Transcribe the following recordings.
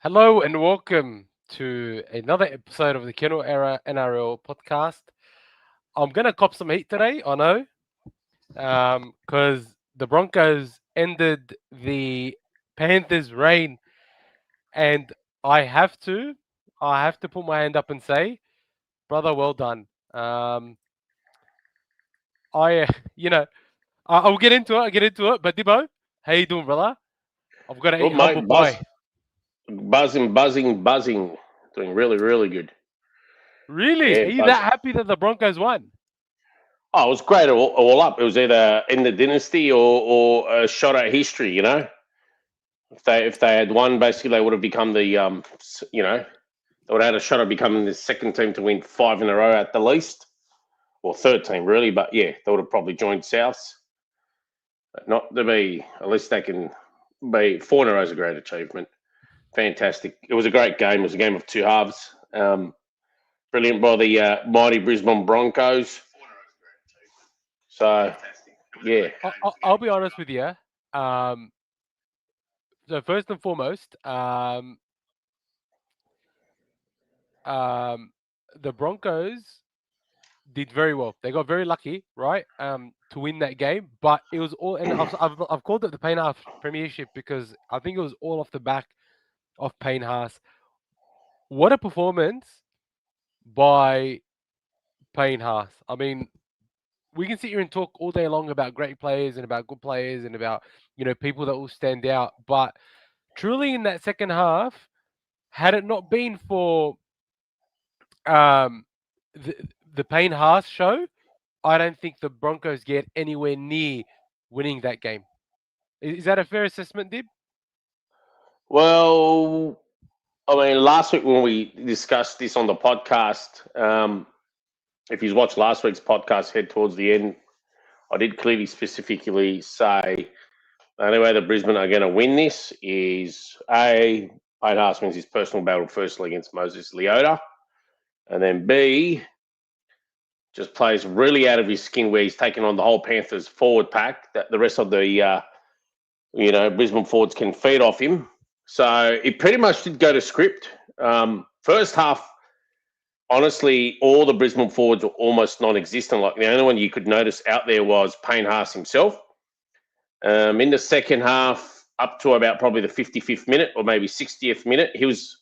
Hello and welcome to another episode of the Kennel Era NRL podcast. I'm gonna cop some heat today, I know, because the Broncos ended the Panthers' reign, and I have to, I have to put my hand up and say, brother, well done. I, you know, I'll get into it. I'll get into it. But Dibbo, how you doing, brother? I've got to Good, eat humble mate. Buzz, pie. buzzing. Doing really, really good. Really? Are Yeah, you that buzzing. happy that the Broncos won? Oh, it was great all up. It was either in the dynasty or a shot at history. If they had won, basically they would have become they would have had a shot at becoming the second team to win 5 in a row at the least, or third team really. But yeah, they would have probably joined Souths. But not to be. At least they can be 4 in a row is a great achievement. Fantastic. It was a great game. It was a game of two halves. Brilliant by the mighty Brisbane Broncos. So, yeah. I'll be honest with you. So first and foremost, the Broncos did very well. They got very lucky, right, to win that game. But it was all, and I've called it the Payne Haas premiership because I think it was all off the back of Payne Haas. What a performance by Payne Haas! I mean, we can sit here and talk all day long about great players and about good players and about people that will stand out, but truly in that second half, had it not been for um, the Payne Haas show, I don't think the Broncos get anywhere near winning that game. Is that a fair assessment, Dib? Well, I mean, last week when we discussed this on the podcast, if you watched last week's podcast, head towards the end, I did clearly specifically say the only way the Brisbane are going to win this is A, Payne Haas wins his personal battle firstly against Moses Leota, and then B, just plays really out of his skin where he's taken on the whole Panthers forward pack that the rest of the Brisbane forwards can feed off him. So it pretty much did go to script. First half, honestly, all the Brisbane forwards were almost non-existent. Like the only one you could notice out there was Payne Haas himself. In the second half, up to about probably the 55th minute or maybe 60th minute, he was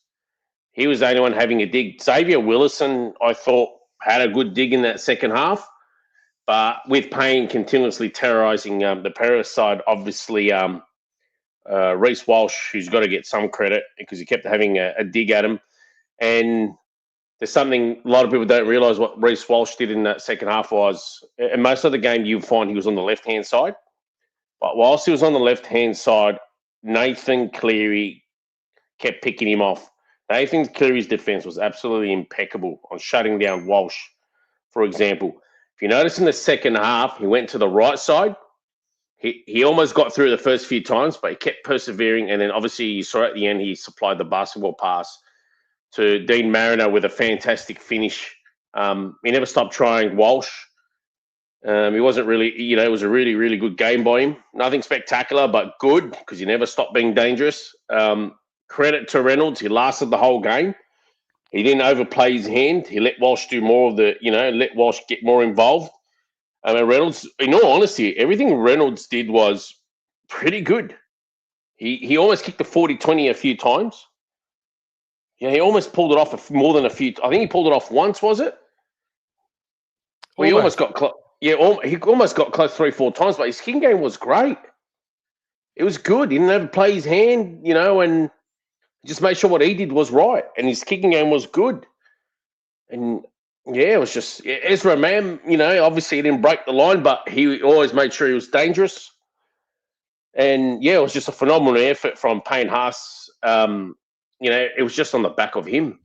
the only one having a dig. Xavier Willison, I thought, had a good dig in that second half. But with Payne continuously terrorising the Penrith side, obviously Reynolds Walsh, who's got to get some credit because he kept having a dig at him. And there's something a lot of people don't realise what Reynolds Walsh did in that second half was, and most of the game you find he was on the left-hand side. But whilst he was on the left-hand side, Nathan Cleary kept picking him off. Nathan Cleary's defence was absolutely impeccable on shutting down Walsh, for example. If you notice in the second half, he went to the right side. He almost got through the first few times, but he kept persevering. And then obviously you saw at the end, he supplied the basketball pass to Dean Mariner with a fantastic finish. He never stopped trying Walsh. He wasn't really, it was a really, really good game by him. Nothing spectacular, but good because he never stopped being dangerous. Credit to Reynolds. He lasted the whole game. He didn't overplay his hand. He let Walsh do more of the, let Walsh get more involved. I mean, Reynolds, in all honesty, everything Reynolds did was pretty good. He almost kicked the 40-20 a few times. Yeah, he almost pulled it off more than a few. I think he pulled it off once, was it? Well, he almost got close. Yeah, he almost got close 3-4 times, but his kicking game was great. It was good. He didn't overplay his hand, and just made sure what he did was right. And his kicking game was good. And yeah, it was just Ezra Mam, obviously he didn't break the line, but he always made sure he was dangerous. And yeah, it was just a phenomenal effort from Payne Haas. It was just on the back of him,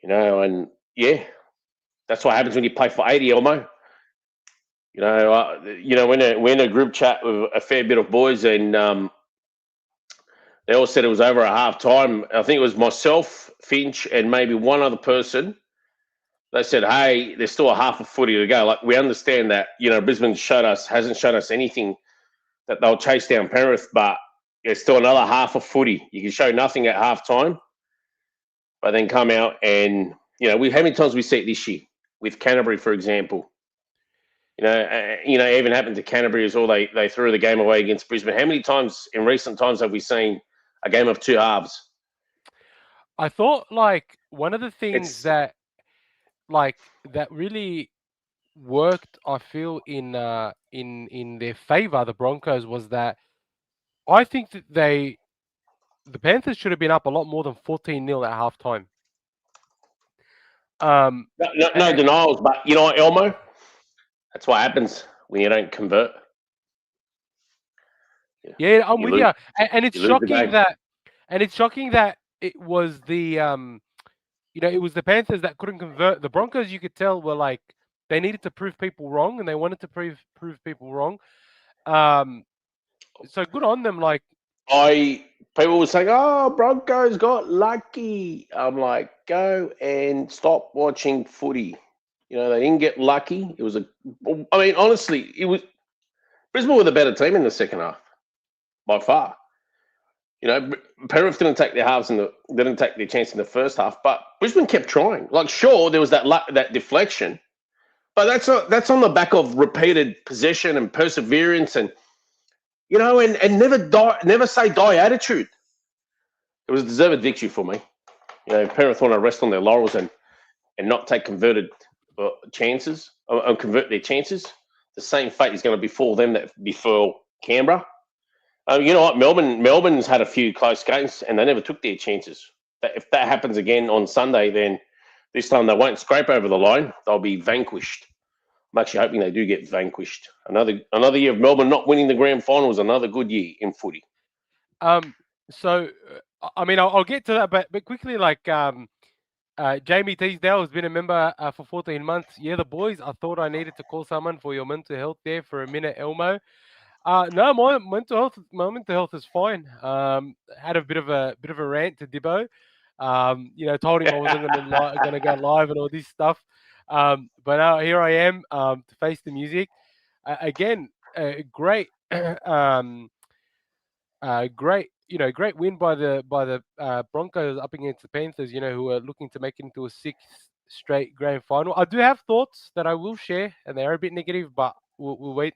and yeah, that's what happens when you play for 80, Elmo. We're in a group chat with a fair bit of boys, and they all said it was over at half time. I think it was myself, Finch, and maybe one other person. They said, hey, there's still a half a footy to go. Like, we understand that, Brisbane hasn't shown us anything that they'll chase down Penrith, but, there's still another half of footy. You can show nothing at half time, but then come out and, how many times we see it this year with Canterbury, for example. Even happened to Canterbury as well. They threw the game away against Brisbane. How many times in recent times have we seen a game of two halves? I thought one of the things that really worked, I feel, in their favor, the Broncos, was that I think that the Panthers should have been up a lot more than 14-0 at halftime. No denials, but you know what, Elmo? That's what happens when you don't convert. Yeah, I'm with you. And it's shocking that it was the it was the Panthers that couldn't convert. The Broncos, you could tell, were they needed to prove people wrong, and they wanted to prove people wrong. So good on them. People were saying, "Oh, Broncos got lucky." I'm like, go and stop watching footy. They didn't get lucky. It was honestly, Brisbane were the better team in the second half by far. Penrith didn't take their halves didn't take their chance in the first half, but Brisbane kept trying. Sure, there was that deflection, but that's on the back of repeated possession and perseverance and never say die attitude. It was a deserved victory for me. Penrith want to rest on their laurels and not take converted chances or convert their chances. The same fate is going to befall them that befell Canberra. You know what? Melbourne's had a few close games and they never took their chances. If that happens again on Sunday, then this time they won't scrape over the line. They'll be vanquished. I'm actually hoping they do get vanquished. Another year of Melbourne not winning the grand final is another good year in footy. So, I'll get to that, but quickly, Jamie Teasdale has been a member for 14 months. Yeah, the boys, I thought I needed to call someone for your mental health there for a minute, Elmo. No, my mental health is fine. Had a bit of a rant to Dibbo. Told him I wasn't going to go live and all this stuff. But now here I am to face the music again. Great, great win by the Broncos up against the Panthers. Who are looking to make it into a 6th straight grand final. I do have thoughts that I will share, and they are a bit negative, but we'll wait.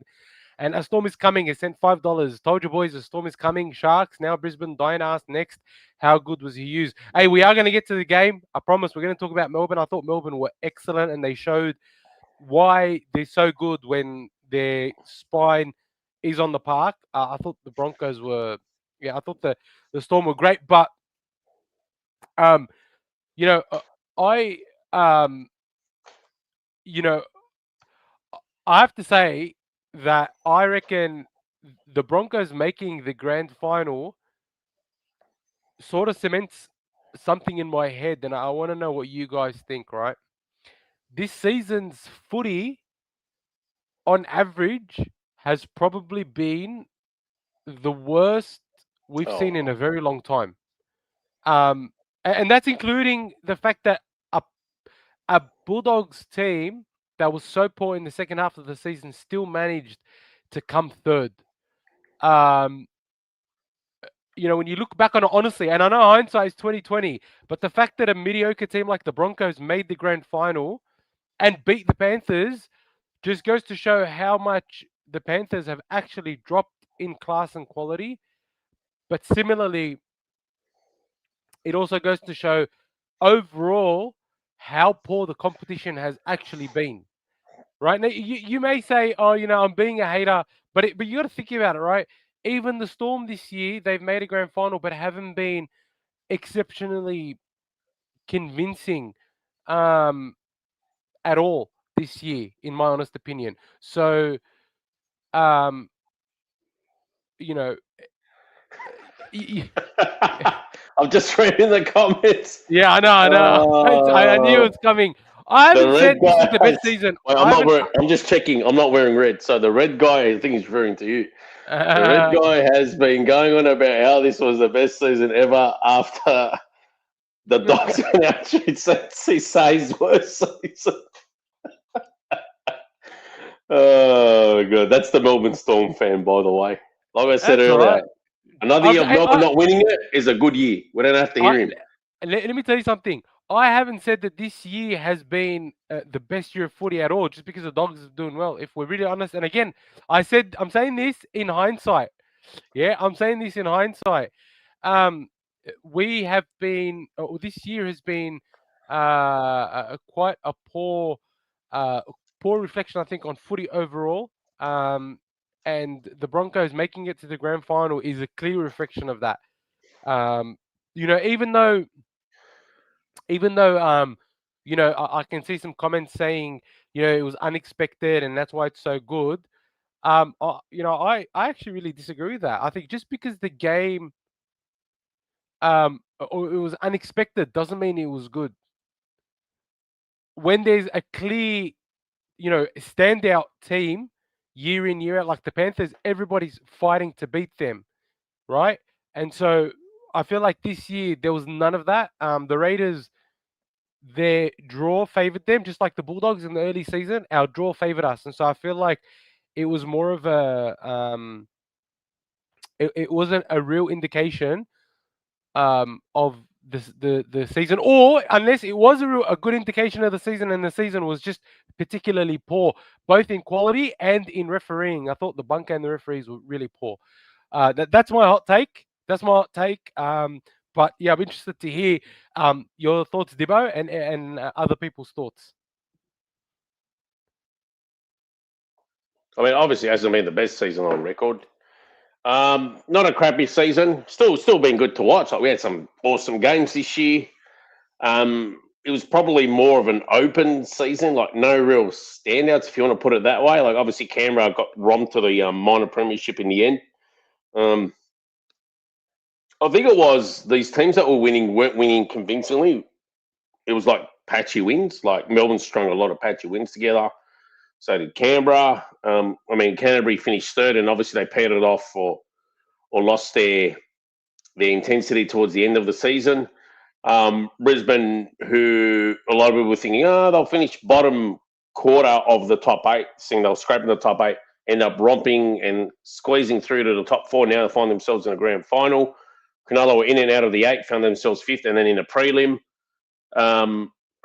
And a storm is coming. It sent $5. Told you boys, a storm is coming. Sharks now. Brisbane. Dynasty next. How good was Hughes? Hey, we are going to get to the game. I promise. We're going to talk about Melbourne. I thought Melbourne were excellent, and they showed why they're so good when their spine is on the park. I thought the Broncos were. Yeah, I thought the Storm were great, but I have to say that I reckon the Broncos making the grand final sort of cements something in my head, and I want to know what you guys think, right? This season's footy, on average, has probably been the worst we've seen in a very long time. And that's including the fact that a Bulldogs team that was so poor in the second half of the season still managed to come third. When you look back on it honestly, and I know hindsight is 2020, but the fact that a mediocre team like the Broncos made the grand final and beat the Panthers just goes to show how much the Panthers have actually dropped in class and quality. But similarly, it also goes to show overall how poor the competition has actually been. Right now, you may say, "Oh, I'm being a hater," but you got to think about it, right? Even the Storm this year, they've made a grand final, but haven't been exceptionally convincing at all this year, in my honest opinion. So, I'm just reading the comments. Yeah, I know. I knew it was coming. I haven't said this is the best season. I'm just checking. I'm not wearing red. So the red guy, I think he's referring to you. The red guy has been going on about how this was the best season ever after the Dogs went out. He says worse season. Oh, God. That's the Melbourne Storm fan, by the way. Like I said earlier. Right. Another year of Melbourne not winning it is a good year. We don't have to hear him. Let me tell you something. I haven't said that this year has been the best year of footy at all, just because the Dogs are doing well. If we're really honest, and again, I'm saying this in hindsight. Yeah, I'm saying this in hindsight. We have been. This year has been quite a poor reflection, I think, on footy overall. And the Broncos making it to the grand final is a clear reflection of that. Even though I can see some comments saying it was unexpected and that's why it's so good. I actually really disagree with that. I think just because the game or it was unexpected doesn't mean it was good. When there's a clear standout team year in year out like the Panthers, everybody's fighting to beat them, right? And so I feel like this year there was none of that. The Raiders, their draw favored them, just like the Bulldogs in the early season. Our draw favored us, and so I feel like it was more of a it wasn't a real indication of the season, or unless it was a good indication of the season, and the season was just particularly poor, both in quality and in refereeing. I thought the bunker and the referees were really poor. That's my hot take. That's my hot take. But yeah, I'm interested to hear your thoughts, Dibbo, and other people's thoughts. I mean, obviously, it hasn't been the best season on record. Not a crappy season. Still been good to watch. Like, we had some awesome games this year. It was probably more of an open season, like no real standouts, if you want to put it that way. Like, obviously, Canberra got romped to the minor premiership in the end. I think it was these teams that weren't winning convincingly. It was like patchy wins. Like Melbourne strung a lot of patchy wins together. So did Canberra. Canterbury finished third, and obviously they paired it off or lost their intensity towards the end of the season. Brisbane, who a lot of people were thinking, they'll finish bottom quarter of the top eight, seeing they'll scrape in the top eight, end up romping and squeezing through to the top four. Now they find themselves in a grand final. Cronulla were in and out of the eight, found themselves fifth, and then in a prelim.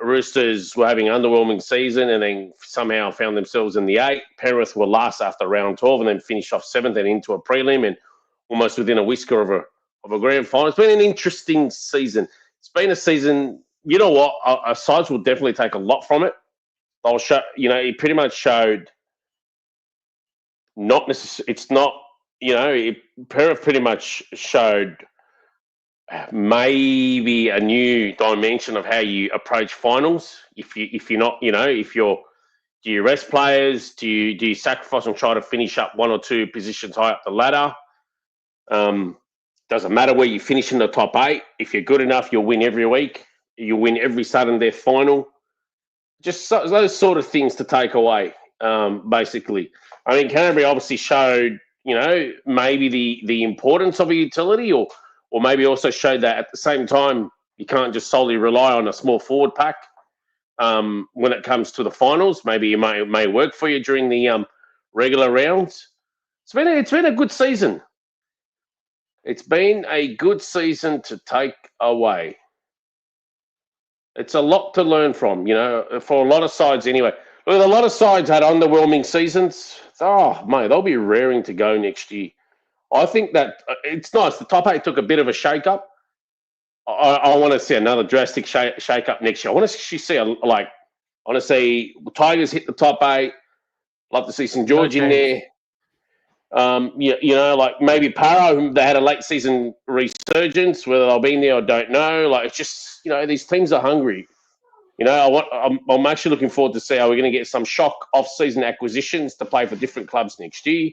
Roosters were having an underwhelming season and then somehow found themselves in the eight. Penrith were last after round 12 and then finished off seventh and into a prelim and almost within a whisker of a grand final. It's been an interesting season. It's been a season, you know what, our sides will definitely take a lot from it. They'll show, it pretty much showed not necessarily, it's not, Penrith pretty much showed maybe a new dimension of how you approach finals. If you're not, do you rest players? Do you sacrifice and try to finish up one or two positions high up the ladder? Doesn't matter where you finish in the top eight. If you're good enough, you'll win every week. You'll win every sudden death final. Just those sort of things to take away, basically. I mean, Canterbury obviously showed, maybe the importance of a utility or maybe also showed that at the same time, you can't just solely rely on a small forward pack when it comes to the finals. Maybe it may work for you during the regular rounds. It's been a good season. It's been a good season to take away. It's a lot to learn from, for a lot of sides anyway. Look, a lot of sides had underwhelming seasons. Oh, mate, they'll be raring to go next year. I think that it's nice. The top eight took a bit of a shake-up. I want to see another drastic shake-up next year. I want to see Tigers hit the top eight. Love to see St. George in there. Like maybe Paro, they had a late season resurgence. Whether they'll be in there, I don't know. Like, it's just, these teams are hungry. I'm actually looking forward to see how we're going to get some shock off-season acquisitions to play for different clubs next year.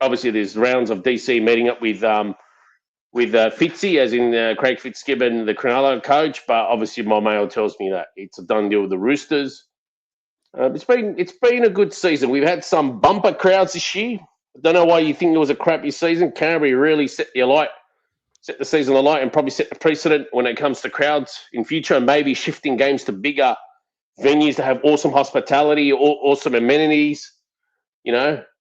Obviously, there's rounds of DC meeting up with Fitzy, as in Craig Fitzgibbon, the Cronulla coach. But obviously, my mail tells me that it's a done deal with the Roosters. It's been a good season. We've had some bumper crowds this year. I don't know why you think it was a crappy season. Canterbury really set the season alight, and probably set the precedent when it comes to crowds in future, and maybe shifting games to bigger venues to have awesome hospitality, awesome amenities.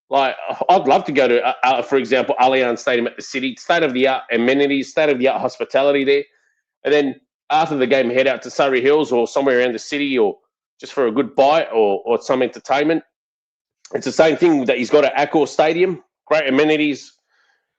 Like, I'd love to go to, for example, Allianz Stadium at the City, state of the art amenities, state of the art hospitality there, and then after the game, head out to Surrey Hills or somewhere around the city, or just for a good bite or some entertainment. It's the same thing that he's got at Accor Stadium. Great amenities,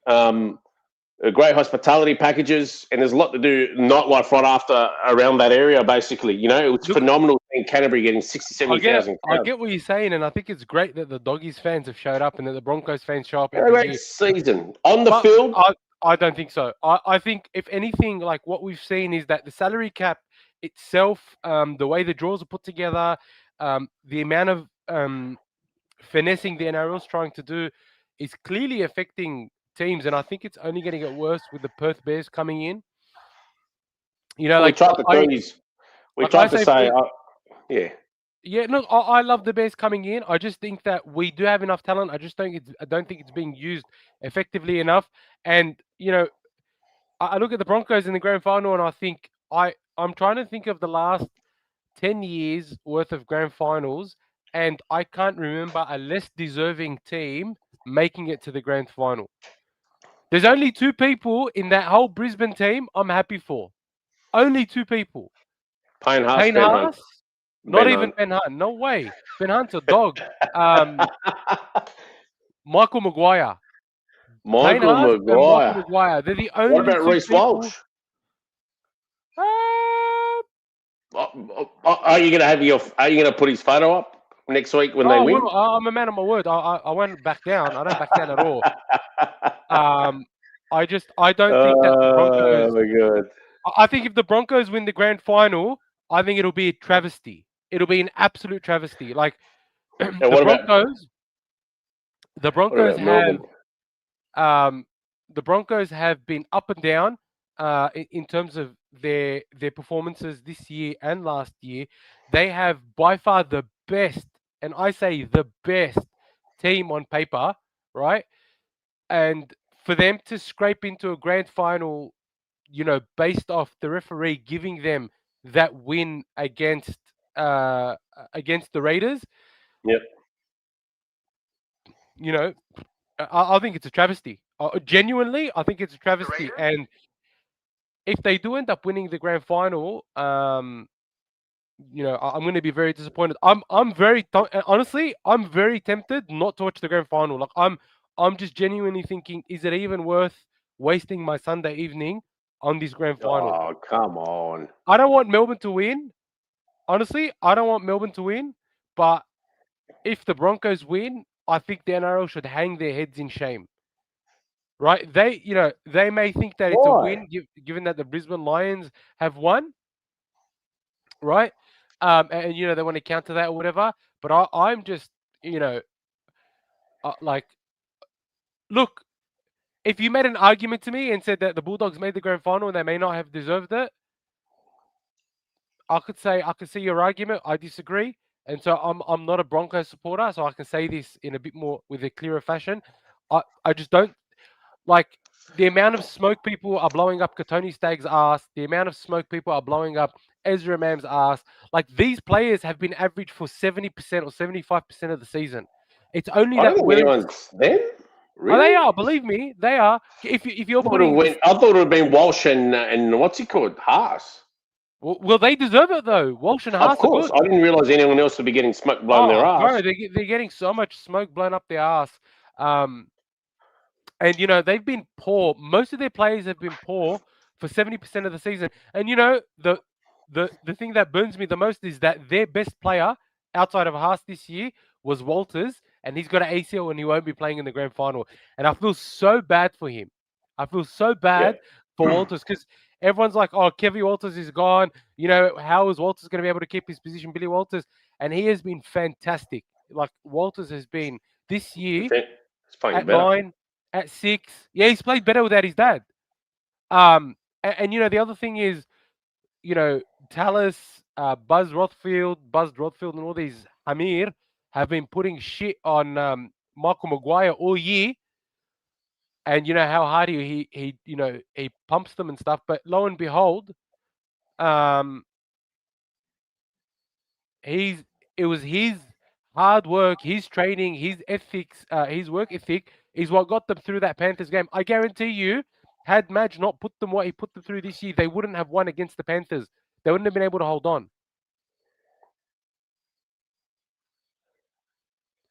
great hospitality packages, and there's a lot to do nightlife right after around that area. Basically, it was phenomenal in Canterbury getting 60, 70,000 I get what you're saying, and I think it's great that the Doggies fans have showed up and that the Broncos fans show up every Great year. season on the But field. I don't think so. I think if anything, like what we've seen is that the salary cap itself, the way the draws are put together, the amount of finessing the NRL's trying to do is clearly affecting teams, and I think it's only going to get worse with the Perth Bears coming in. We tried to say, yeah. Yeah, no, I love the Bears coming in. I just think that we do have enough talent. I don't think it's being used effectively enough. And I look at the Broncos in the grand final, and I think I'm trying to think of the last 10 years worth of grand finals, and I can't remember a less deserving team making it to the grand final. There's only two people in that whole Brisbane team I'm happy for. Only two people. Payne Haas, Payne Ben Haas, Hunt. not even Ben Hunt. No way. Ben Hunt's a dog. Michael Maguire. Payne Haas and Michael Maguire. They're the only What about two Reynolds people. Walsh? Are you gonna put his photo up next week when they win? Well, I'm a man of my word. I won't back down. I don't back down at all. I don't think that the Broncos. Oh my god! I think if the Broncos win the grand final, I think it'll be a travesty. It'll be an absolute travesty. Like the Broncos have been up and down in terms of their performances this year and last year. They have by far the best, and I say the best team on paper, right? And for them to scrape into a grand final, based off the referee giving them that win against the Raiders, yep. I think it's a travesty. Genuinely, I think it's a travesty. And if they do end up winning the grand final, I'm going to be very disappointed. Honestly, I'm very tempted not to watch the grand final. Like I'm just genuinely thinking, is it even worth wasting my Sunday evening on this grand final? Oh, come on! I don't want Melbourne to win. Honestly, I don't want Melbourne to win. But if the Broncos win, I think the NRL should hang their heads in shame. Right? They may think that it's a win, given that the Brisbane Lions have won. Right? And they want to counter that or whatever. But I'm just, look, if you made an argument to me and said that the Bulldogs made the grand final and they may not have deserved it, I could see your argument. I disagree. And so I'm not a Broncos supporter, so I can say this in a bit more with a clearer fashion. I just don't like the amount of smoke people are blowing up Katoni Stagg's ass, the amount of smoke people are blowing up Ezra Mam's ass. Like these players have been averaged for 70% or 75% of the season. It's only I that don't think anyone's them. Really? Oh, they are. Believe me, they are. If you're putting, I thought it would have been Walsh and what's he called, Haas. Well, they deserve it though. Walsh and Haas. Of course, I didn't realise anyone else would be getting smoke blown their ass. Bro, they're getting so much smoke blown up their ass. And they've been poor. Most of their players have been poor for 70% of the season. And the thing that burns me the most is that their best player outside of Haas this year was Walters, and he's got an ACL and he won't be playing in the grand final. And I feel so bad for him. I feel so bad for Walters because everyone's like, "Oh, Kevin Walters is gone. How is Walters going to be able to keep his position?" Billy Walters, and he has been fantastic. Like Walters has been this year at 9, at 6. Yeah, he's played better without his dad. And the other thing is, Tallis, Buzz Rothfield, and all these Amir have been putting shit on Michael Maguire all year. And you know how hard he pumps them and stuff. But lo and behold, it was his hard work, his training, his ethics, his work ethic is what got them through that Panthers game. I guarantee you, had Madge not put them what he put them through this year, they wouldn't have won against the Panthers. They wouldn't have been able to hold on.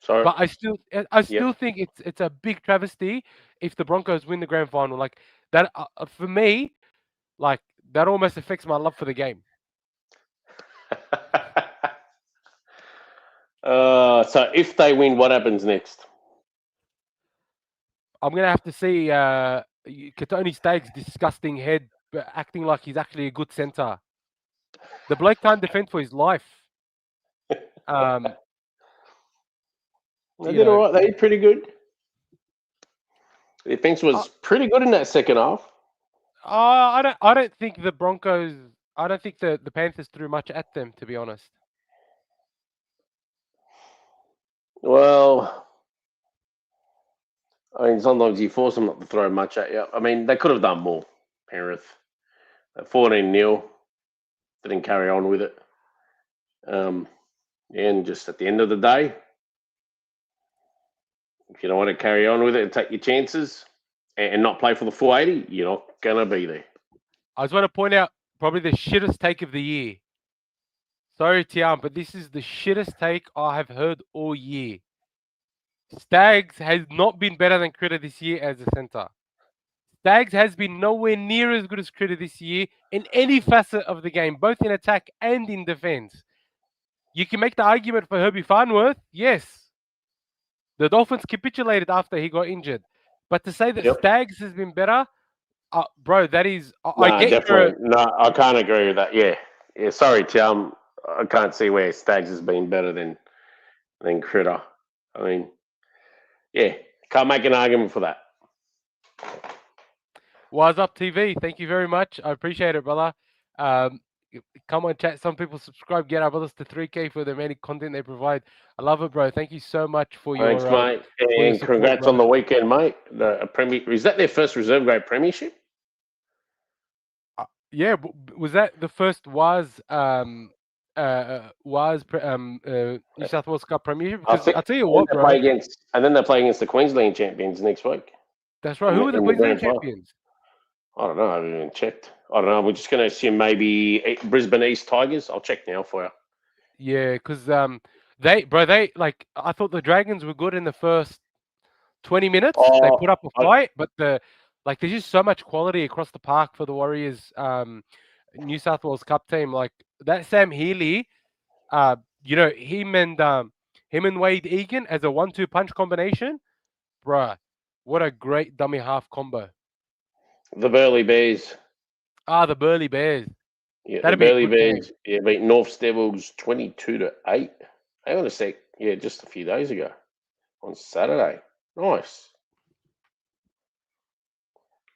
Sorry. But I still think it's a big travesty if the Broncos win the grand final. Like that for me, like that almost affects my love for the game. So if they win, what happens next? I'm gonna have to see Katoni Staggs' disgusting head acting like he's actually a good centre. The bloke can't defend for his life. They did all right. They did pretty good. The defense was pretty good in that second half. I don't think the Broncos. I don't think the Panthers threw much at them, to be honest. Well, I mean, sometimes you force them not to throw much at you. I mean, they could have done more. Penrith, 14-0, didn't carry on with it. And just at the end of the day, if you don't want to carry on with it and take your chances and not play for the full 80, you're not gonna be there. I just want to point out probably the shittest take of the year. Sorry, Tiam, but this is the shittest take I have heard all year. Staggs has not been better than Critter this year as a centre. Staggs has been nowhere near as good as Critter this year in any facet of the game, both in attack and in defence. You can make the argument for Herbie Farnworth, yes. The Dolphins capitulated after he got injured. But to say that Staggs has been better, bro, that is... I can't agree with that. Yeah. Sorry, Tim. I can't see where Staggs has been better than Critter. I mean, yeah, can't make an argument for that. Wise Up TV, thank you very much. I appreciate it, brother. Come on, chat. Some people subscribe, get our brothers to 3K for the many content they provide. I love it, bro. Thank you so much for Thanks, your mate. And support, congrats brother. on the weekend, mate. Is that their first reserve grade premiership? Yeah, was that the first New South Wales Cup premiership? Because I'll tell you what, bro. And then they play against the Queensland champions next week. That's right. Who are the Queensland champions? I don't know. I haven't even checked. I don't know. We're just going to assume maybe Brisbane East Tigers. I'll check now for you. Yeah, because I thought the Dragons were good in the first 20 minutes. They put up a fight, but there's just so much quality across the park for the Warriors New South Wales Cup team. Like that Sam Healy, him and Wade Egan as a 1-2 punch combination, bruh, what a great dummy half combo. The Burleigh Bears. The Burleigh Bears. Yeah, the Burleigh Bears beat Norths Devils 22-8. Hang on a sec. Yeah, just a few days ago on Saturday. Nice.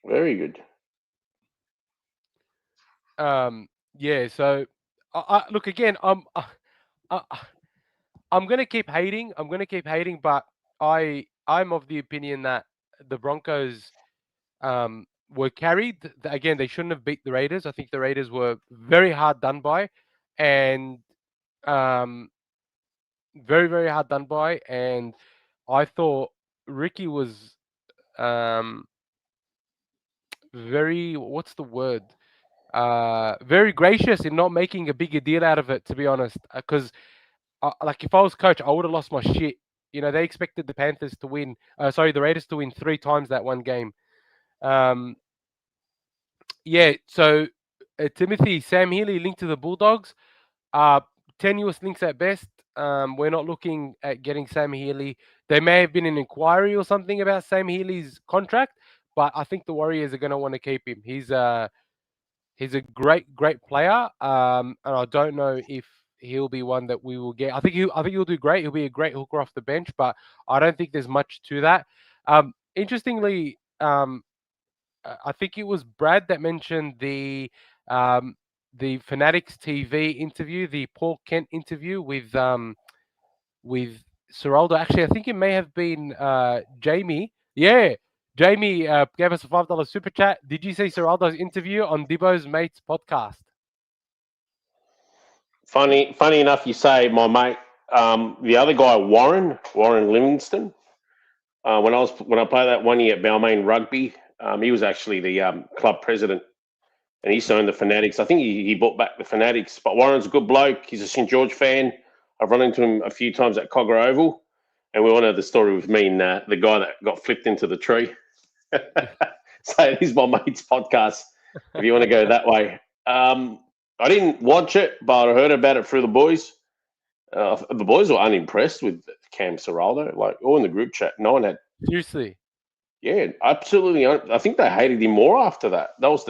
Very good. Yeah. So, look again. I'm gonna keep hating. But I'm of the opinion that the Broncos were carried. Again, they shouldn't have beat the Raiders. I think the Raiders were very hard done by, and very, very hard done by. And I thought Ricky was very, what's the word? Very gracious in not making a bigger deal out of it, to be honest. Because, if I was coach, I would have lost my shit. They expected the Panthers to win. The Raiders to win 3 times that one game. Yeah, so Timothy, Sam Healy linked to the Bulldogs. Tenuous links at best. We're not looking at getting Sam Healy. There may have been an inquiry or something about Sam Healy's contract, but I think the Warriors are going to want to keep him. He's a great, great player, and I don't know if he'll be one that we will get. I think he'll do great. He'll be a great hooker off the bench, but I don't think there's much to that. Interestingly, I think it was Brad that mentioned the Fanatics TV interview, the Paul Kent interview with Seraldo. Actually, I think it may have been Jamie. Yeah, Jamie gave us a $5 super chat. Did you see Seraldo's interview on Dibbo's Mates podcast? Funny enough, you say, my mate. The other guy, Warren Livingston. When I played that 1 year at Balmain Rugby, he was actually the club president, and he owned the Fanatics. I think he bought back the Fanatics. But Warren's a good bloke. He's a St George fan. I've run into him a few times at Cogra Oval, and we all know the story with me and the guy that got flipped into the tree. So it is my mate's podcast, if you want to go that way. I didn't watch it, but I heard about it through the boys. The boys were unimpressed with Cam Serraldo. Like, all in the group chat, no one had. Seriously. Yeah, absolutely. I think they hated him more after that. That was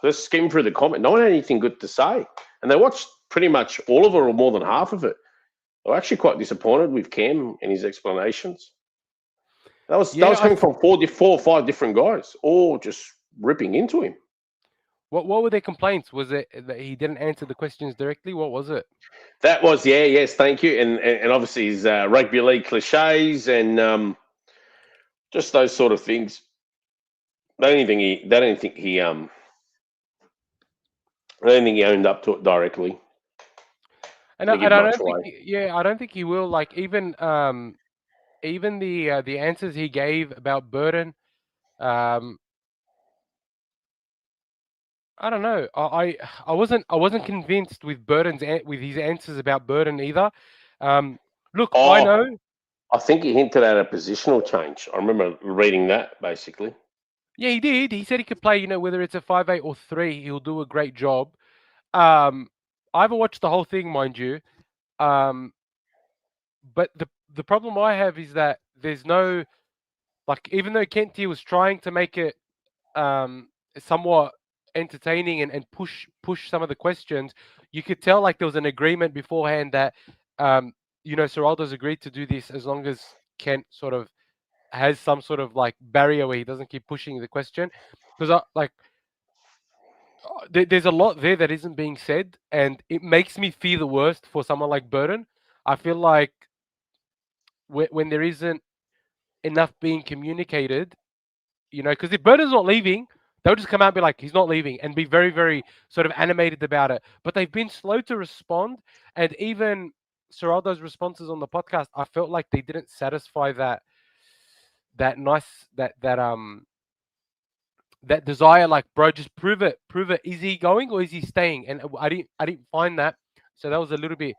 just skimmed through the comment. No one had anything good to say. And they watched pretty much all of it or more than half of it. They were actually quite disappointed with Cam and his explanations. That was coming from four or five different guys, all just ripping into him. What were their complaints? Was it that he didn't answer the questions directly? What was it? That was, yes, thank you. And obviously his rugby league cliches and just those sort of things. I don't think he owned up to it directly. And I don't think he will. Like, even the answers he gave about Burden, I don't know. I wasn't convinced with with his answers about Burden either. Look, I know. I think he hinted at a positional change. I remember reading that basically. Yeah, he did. He said he could play. Whether it's a 5'8" or 3, he'll do a great job. I haven't watched the whole thing, mind you. But the problem I have is that there's no, like, even though Kenty was trying to make it somewhat entertaining and push some of the questions, you could tell like there was an agreement beforehand that Serraldo's agreed to do this as long as Kent sort of has some sort of like barrier where he doesn't keep pushing the question, because there's a lot there that isn't being said, and it makes me feel the worst for someone like Burden. I feel like when there isn't enough being communicated, because if Burden's not leaving, they'll just come out and be like, he's not leaving, and be very, very sort of animated about it. But they've been slow to respond, and even Serraldo's responses on the podcast, I felt like they didn't satisfy that desire. Like, bro, just prove it. Is he going or is he staying? And I didn't find that, so that was a little bit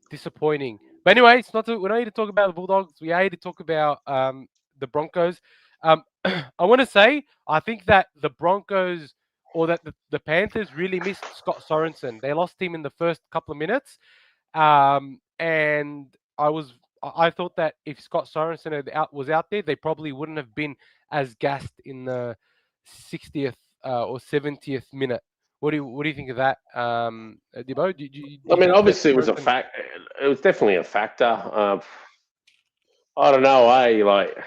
disappointing. But anyway, we don't need to talk about the Bulldogs. We need to talk about the Broncos. I want to say, I think that the Broncos, or that the Panthers, really missed Scott Sorensen. They lost him in the first couple of minutes, and I thought that if Scott Sorensen was out there, they probably wouldn't have been as gassed in the 60th or 70th minute. What do you think of that, Dibbo? I mean, obviously, it was a fact. It was definitely a factor. I don't know. Like,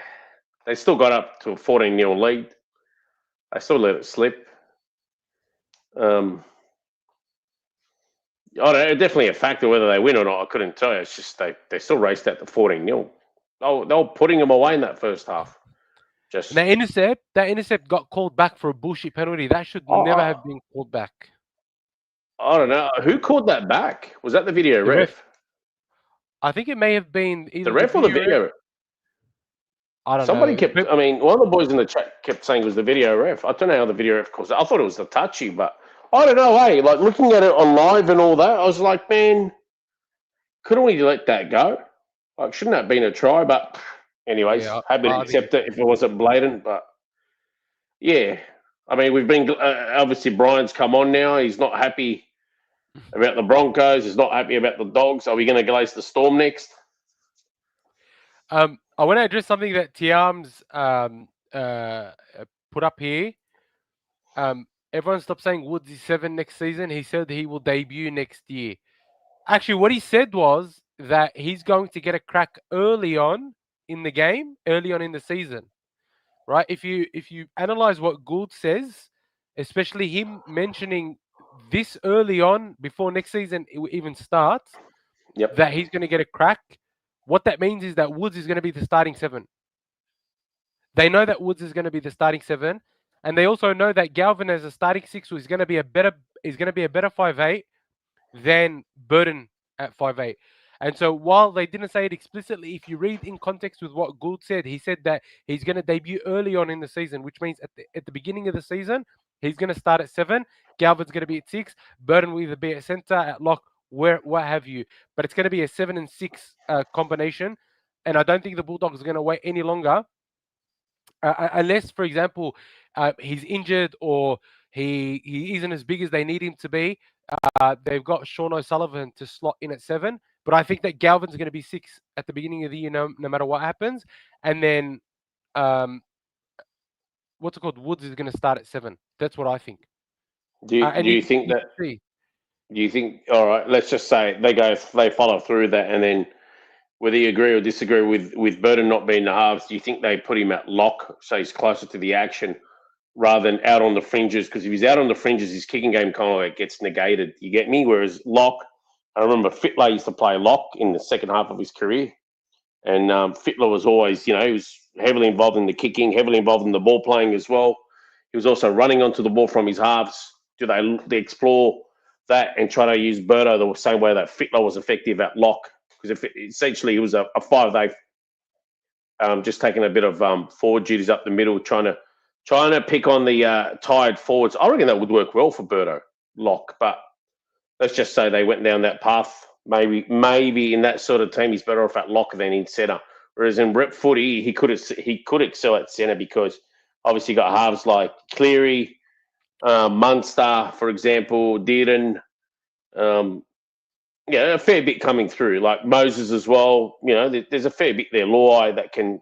they still got up to a 14-0 lead. They still let it slip. I don't know. Definitely a factor. Whether they win or not, I couldn't tell you. It's just they still raced out to 14-0. They were putting them away in that first half. That intercept got called back for a bullshit penalty. That should never have been called back. I don't know. Who called that back? Was that the video ref? I think it may have been either the ref or the video. I don't know. Somebody kept. I mean, one of the boys in the chat kept saying it was the video ref. I don't know how the video ref calls it. I thought it was the touchy, but I don't know. Like, looking at it on live and all that, I was like, man, couldn't we let that go? Like, shouldn't that have been a try? But anyways, happy to accept it if it wasn't blatant. But yeah, I mean, we've been obviously Brian's come on now. He's not happy about the Broncos. He's not happy about the Dogs. Are we going to glaze the Storm next? I want to address something that Tiam's put up here. Everyone stop saying Woods is 7 next season. He said he will debut next year. Actually, what he said was that he's going to get a crack early on in the game, early on in the season, right? If you analyze what Gould says, especially him mentioning this early on before next season even starts, that he's going to get a crack. What that means is that Woods is going to be the starting 7. They know that Woods is going to be the starting 7, and they also know that Galvin as a starting 6 is going to be a better 5'8" than Burden at 5'8". And so while they didn't say it explicitly, if you read in context with what Gould said, he said that he's going to debut early on in the season, which means at the beginning of the season, he's going to start at 7. Galvin's going to be at 6. Burton will either be at centre, at lock, what have you. But it's going to be a 7 and 6 combination. And I don't think the Bulldogs are going to wait any longer. Unless, for example, he's injured or he isn't as big as they need him to be. They've got Sean O'Sullivan to slot in at 7. But I think that Galvin's going to be 6 at the beginning of the year, no matter what happens. And then, what's it called? Woods is going to start at 7. That's what I think. Do you think that? Do you think? All right, let's just say they follow through that, and then whether you agree or disagree with Burton not being the halves, do you think they put him at lock so he's closer to the action rather than out on the fringes? Because if he's out on the fringes, his kicking game kind of like gets negated. You get me? Whereas lock, I remember Fittler used to play lock in the second half of his career, and Fittler was always, he was heavily involved in the kicking, heavily involved in the ball playing as well. He was also running onto the ball from his halves. Do they explore that and try to use Berto the same way that Fittler was effective at lock? Because essentially he was a 5'8", just taking a bit of forward duties up the middle, trying to pick on the tired forwards. I reckon that would work well for Berto lock, but let's just say they went down that path. Maybe in that sort of team, he's better off at lock than in centre. Whereas in rep footy, he could excel at centre because obviously you got halves like Cleary, Munster, for example, Dearden. A fair bit coming through, like Moses as well. There's a fair bit there. Luai that can,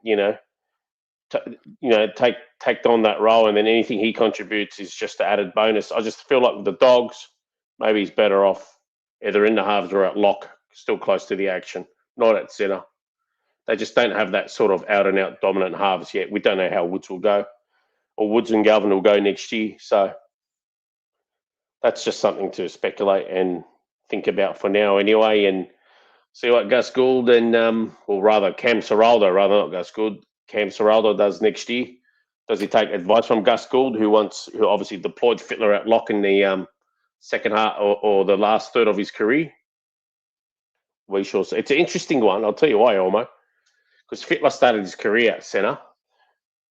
take on that role, and then anything he contributes is just an added bonus. I just feel like with the Dogs, maybe he's better off either in the halves or at lock, still close to the action, not at centre. They just don't have that sort of out-and-out dominant halves yet. We don't know how Woods will go, or Woods and Galvin will go next year. So that's just something to speculate and think about for now anyway, and see what Gus Gould and, or rather Cam Serraldo, not Gus Gould, Cam Serraldo does next year. Does he take advice from Gus Gould, who obviously deployed Fittler at lock in the second half or the last third of his career? We shall see. It's an interesting one. I'll tell you why, Elmo. Because Fittler started his career at centre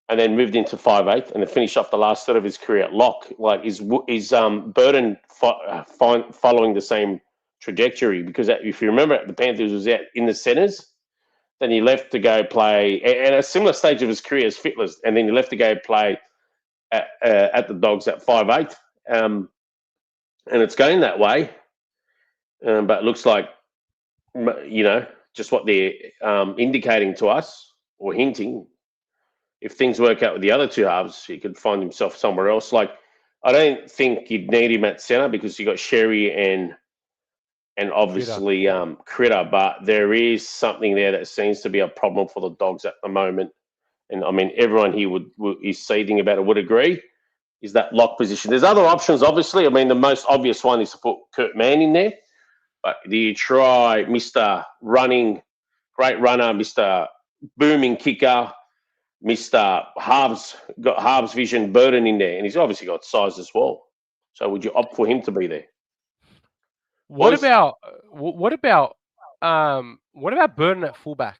and then moved into 5'8", and then finished off the last third of his career at lock. Like, is Burton following the same trajectory? Because if you remember, the Panthers was out in the centres, then he left to go play at a similar stage of his career as Fittler's, and then he left to go play at the Dogs at 5'8", and it's going that way. But it looks like, just what they're indicating to us or hinting. If things work out with the other two halves, he could find himself somewhere else. Like, I don't think you'd need him at centre because you got Sherry and obviously Critter, but there is something there that seems to be a problem for the Dogs at the moment. And I mean, everyone here is seething about it would agree, is that lock position. There's other options, obviously. I mean, the most obvious one is to put Kurt Mann in there. But do you try Mr. Running, great runner, Mr. Booming kicker, Mr. Halves vision Burton in there, and he's obviously got size as well. So would you opt for him to be there? What about Burton at fullback?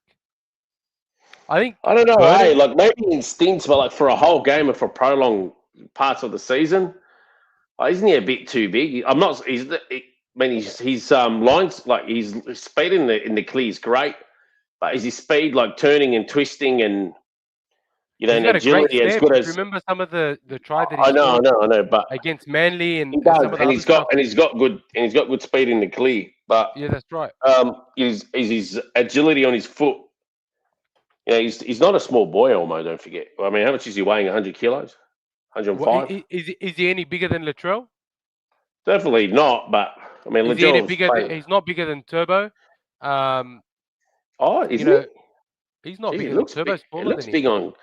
I don't know. Burton, Hey, like maybe in stints, but like for a whole game or for prolonged parts of the season, isn't he a bit too big? I'm not. His lines, like his speed in the clear is great, but is his speed like turning and twisting and and agility as good as? Remember some of the try that I know, but against Manly and he does, some of the he's got good speed in the clear. But yeah, that's right. Is his agility on his foot? Yeah, he's not a small boy, Elmo. Don't forget. I mean, how much is he weighing? 100 kilos, 105. Is he any bigger than Latrell? Definitely not. But I mean, is he any bigger? He's not bigger than Turbo. Is he? He's not bigger than Turbo. He looks big on.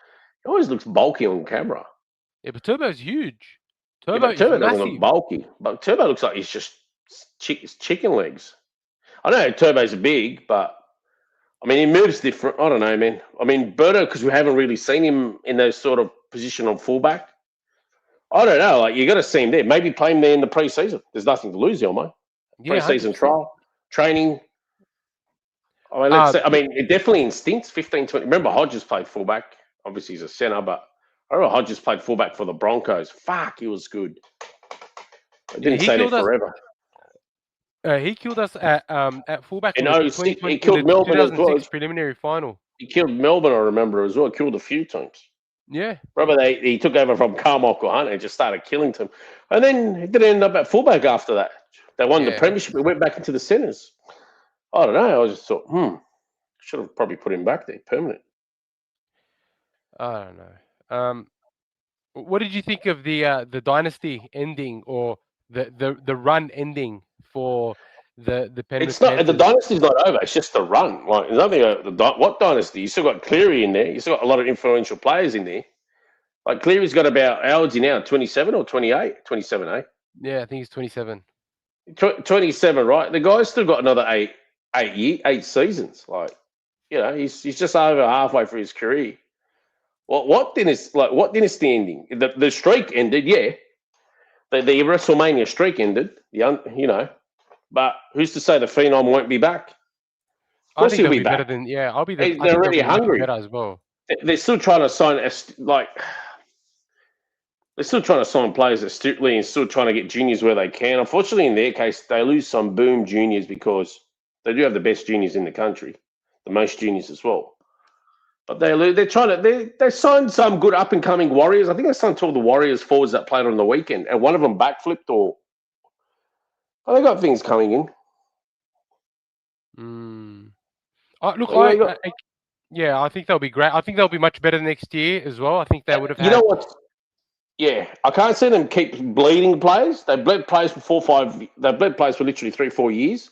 He always looks bulky on camera. Yeah, but Turbo's huge. Turbo doesn't look bulky, but Turbo looks like he's just chicken legs. I know Turbo's big, but I mean, he moves different. I don't know, man. I mean, Berto, because we haven't really seen him in those sort of position on fullback. I don't know. Like, you got to see him there. Maybe play him there in the pre-season. There's nothing to lose, Elmo. Yeah, pre-season trial, training. I mean, let's say, I mean, it definitely in stints, 15, 20. Remember, Hodges played fullback. Obviously, he's a centre, but I remember Hodges played fullback for the Broncos. Fuck, he was good. I Yeah, didn't he say that killed us. forever. He killed us at fullback In in the 06, he 2020 in the killed Melbourne as well. 2006 preliminary final. He killed Melbourne, I remember, as well. Killed a few teams. Yeah, Remember, he took over from Carmichael Hunt and just started killing them. And then he didn't end up at fullback after that. They won the yeah. premiership. He went back into the centres. I don't know. I just thought, should have probably put him back there, permanent. I don't know. What did you think of the dynasty ending or the run ending for the Penrith It's not the Panthers? dynasty's not over. It's just the run. Like there's nothing. What dynasty? You still got Cleary in there. You still got a lot of influential players in there. Like Cleary's got about how old's he now? 27 or 28? 27, eh? Yeah, I think he's 27. 27, right? The guy's still got another eight seasons. Like, he's just over halfway through his career. What dynasty ending? The streak ended, yeah. The WrestleMania streak ended. But who's to say the Phenom won't be back? Of I course think he'll they'll be be back. better than I They're think they'll already be much hungry. better as well. They're still trying to sign they're still trying to sign players astutely and still trying to get juniors where they can. Unfortunately, in their case, they lose some boom juniors because they do have the best juniors in the country, the most juniors as well. But they're trying to they signed some good up and coming Warriors. I think they signed two of the Warriors forwards that played on the weekend, and one of them backflipped they got things coming in. Look, So, I think they'll be great. I think they'll be much better next year as well. I think they would have you know what? Yeah, I can't see them keep bleeding players. They bled players for 4 or 5. They bled players for literally 3 or 4 years.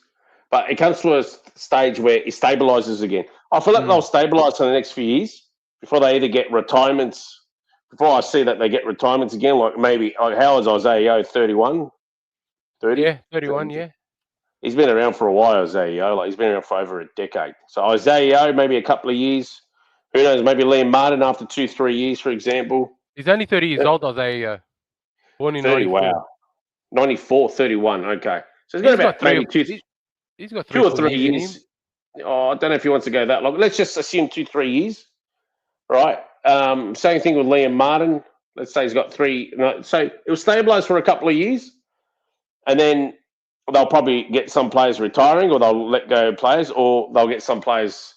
But it comes to a stage where it stabilises again. I feel like they'll stabilise in the next few years before they either get retirements. Before I see that they get retirements again, like maybe how old is Isaiah Yeo? 31, 30? Yeah, 31. Yeah. He's been around for a while, Isaiah Yeo. Like he's been around for over a decade. So Isaiah Yeo, maybe a couple of years. Who knows? Maybe Liam Martin after 2-3 years, for example. He's only 30 years old, Isaiah. Born in 30, 94. wow. 94, 31. Okay. So he's got about maybe He's got 2 or 3 3 years. years. I don't know if he wants to go that long. Let's just assume 2-3 years, right? Same thing with Liam Martin. Let's say he's got 3. No, so it will stabilise for a couple of years, and then they'll probably get some players retiring, or they'll let go of players, or they'll get some players.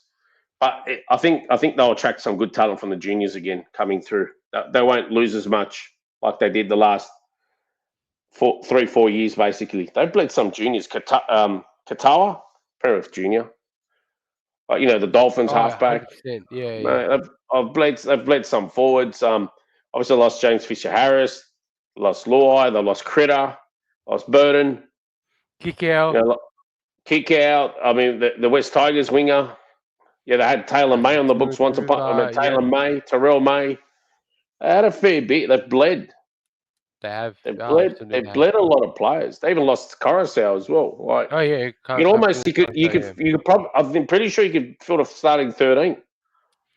But I think they'll attract some good talent from the juniors again coming through. They won't lose as much like they did the last 3-4 years, basically. They bled some juniors. Katawa, Penrith Junior. The Dolphins halfback. 100%. Yeah. They've bled some forwards. Obviously lost James Fisher-Harris, lost Luai, they lost Critter, lost Burton. Kick out. I mean, the West Tigers winger. Yeah, they had Taylor May on the books once upon. Taylor May, Terrell May. They had a fair bit. They've bled. They have. They've bled a lot of players. They even lost Coruscant as well. Like, oh yeah, you could probably. I'm pretty sure you could field a starting 13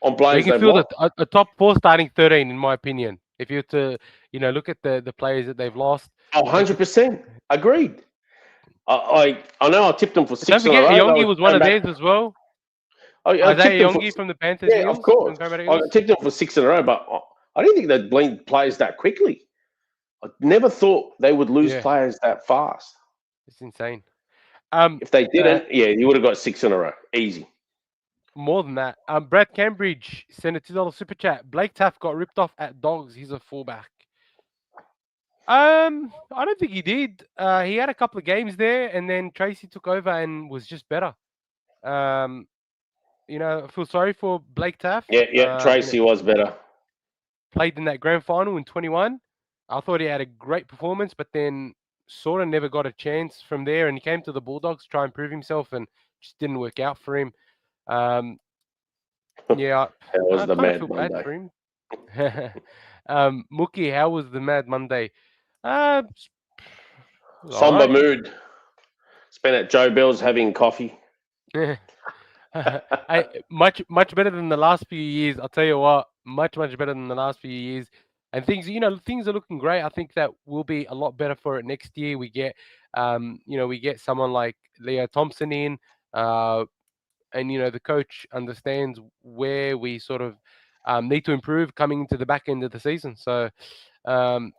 on players. You can field a top 4 starting 13, in my opinion. If you were to, look at the players that they've lost. 100% agreed. I know I tipped them for 6 Don't forget, Yongi was one of theirs as well. Isaiah Yongi from the Panthers. Yeah, of course. I tipped them for 6 in a row, but I didn't think they'd blend players that quickly. I never thought they would lose players that fast. It's insane. If they didn't, you would have got 6 in a row. Easy. More than that. Brad Cambridge sent a $2 super chat. Blake Taft got ripped off at Dogs. He's a fullback. I don't think he did. He had a couple of games there, and then Tracy took over and was just better. I feel sorry for Blake Taft. Yeah, Tracy was better. Played in that grand final in 21. I thought he had a great performance, but then sort of never got a chance from there. And he came to the Bulldogs to try and prove himself, and just didn't work out for him. That was the Mad Monday for him. Mookie, how was the Mad Monday? Somber mood. Spent at Joe Bell's having coffee. Much better than the last few years. I'll tell you what, much better than the last few years. And things are looking great. I think that will be a lot better for it next year. We get, we get someone like Leo Thompson in. and the coach understands where we sort of need to improve coming into the back end of the season. So, I'm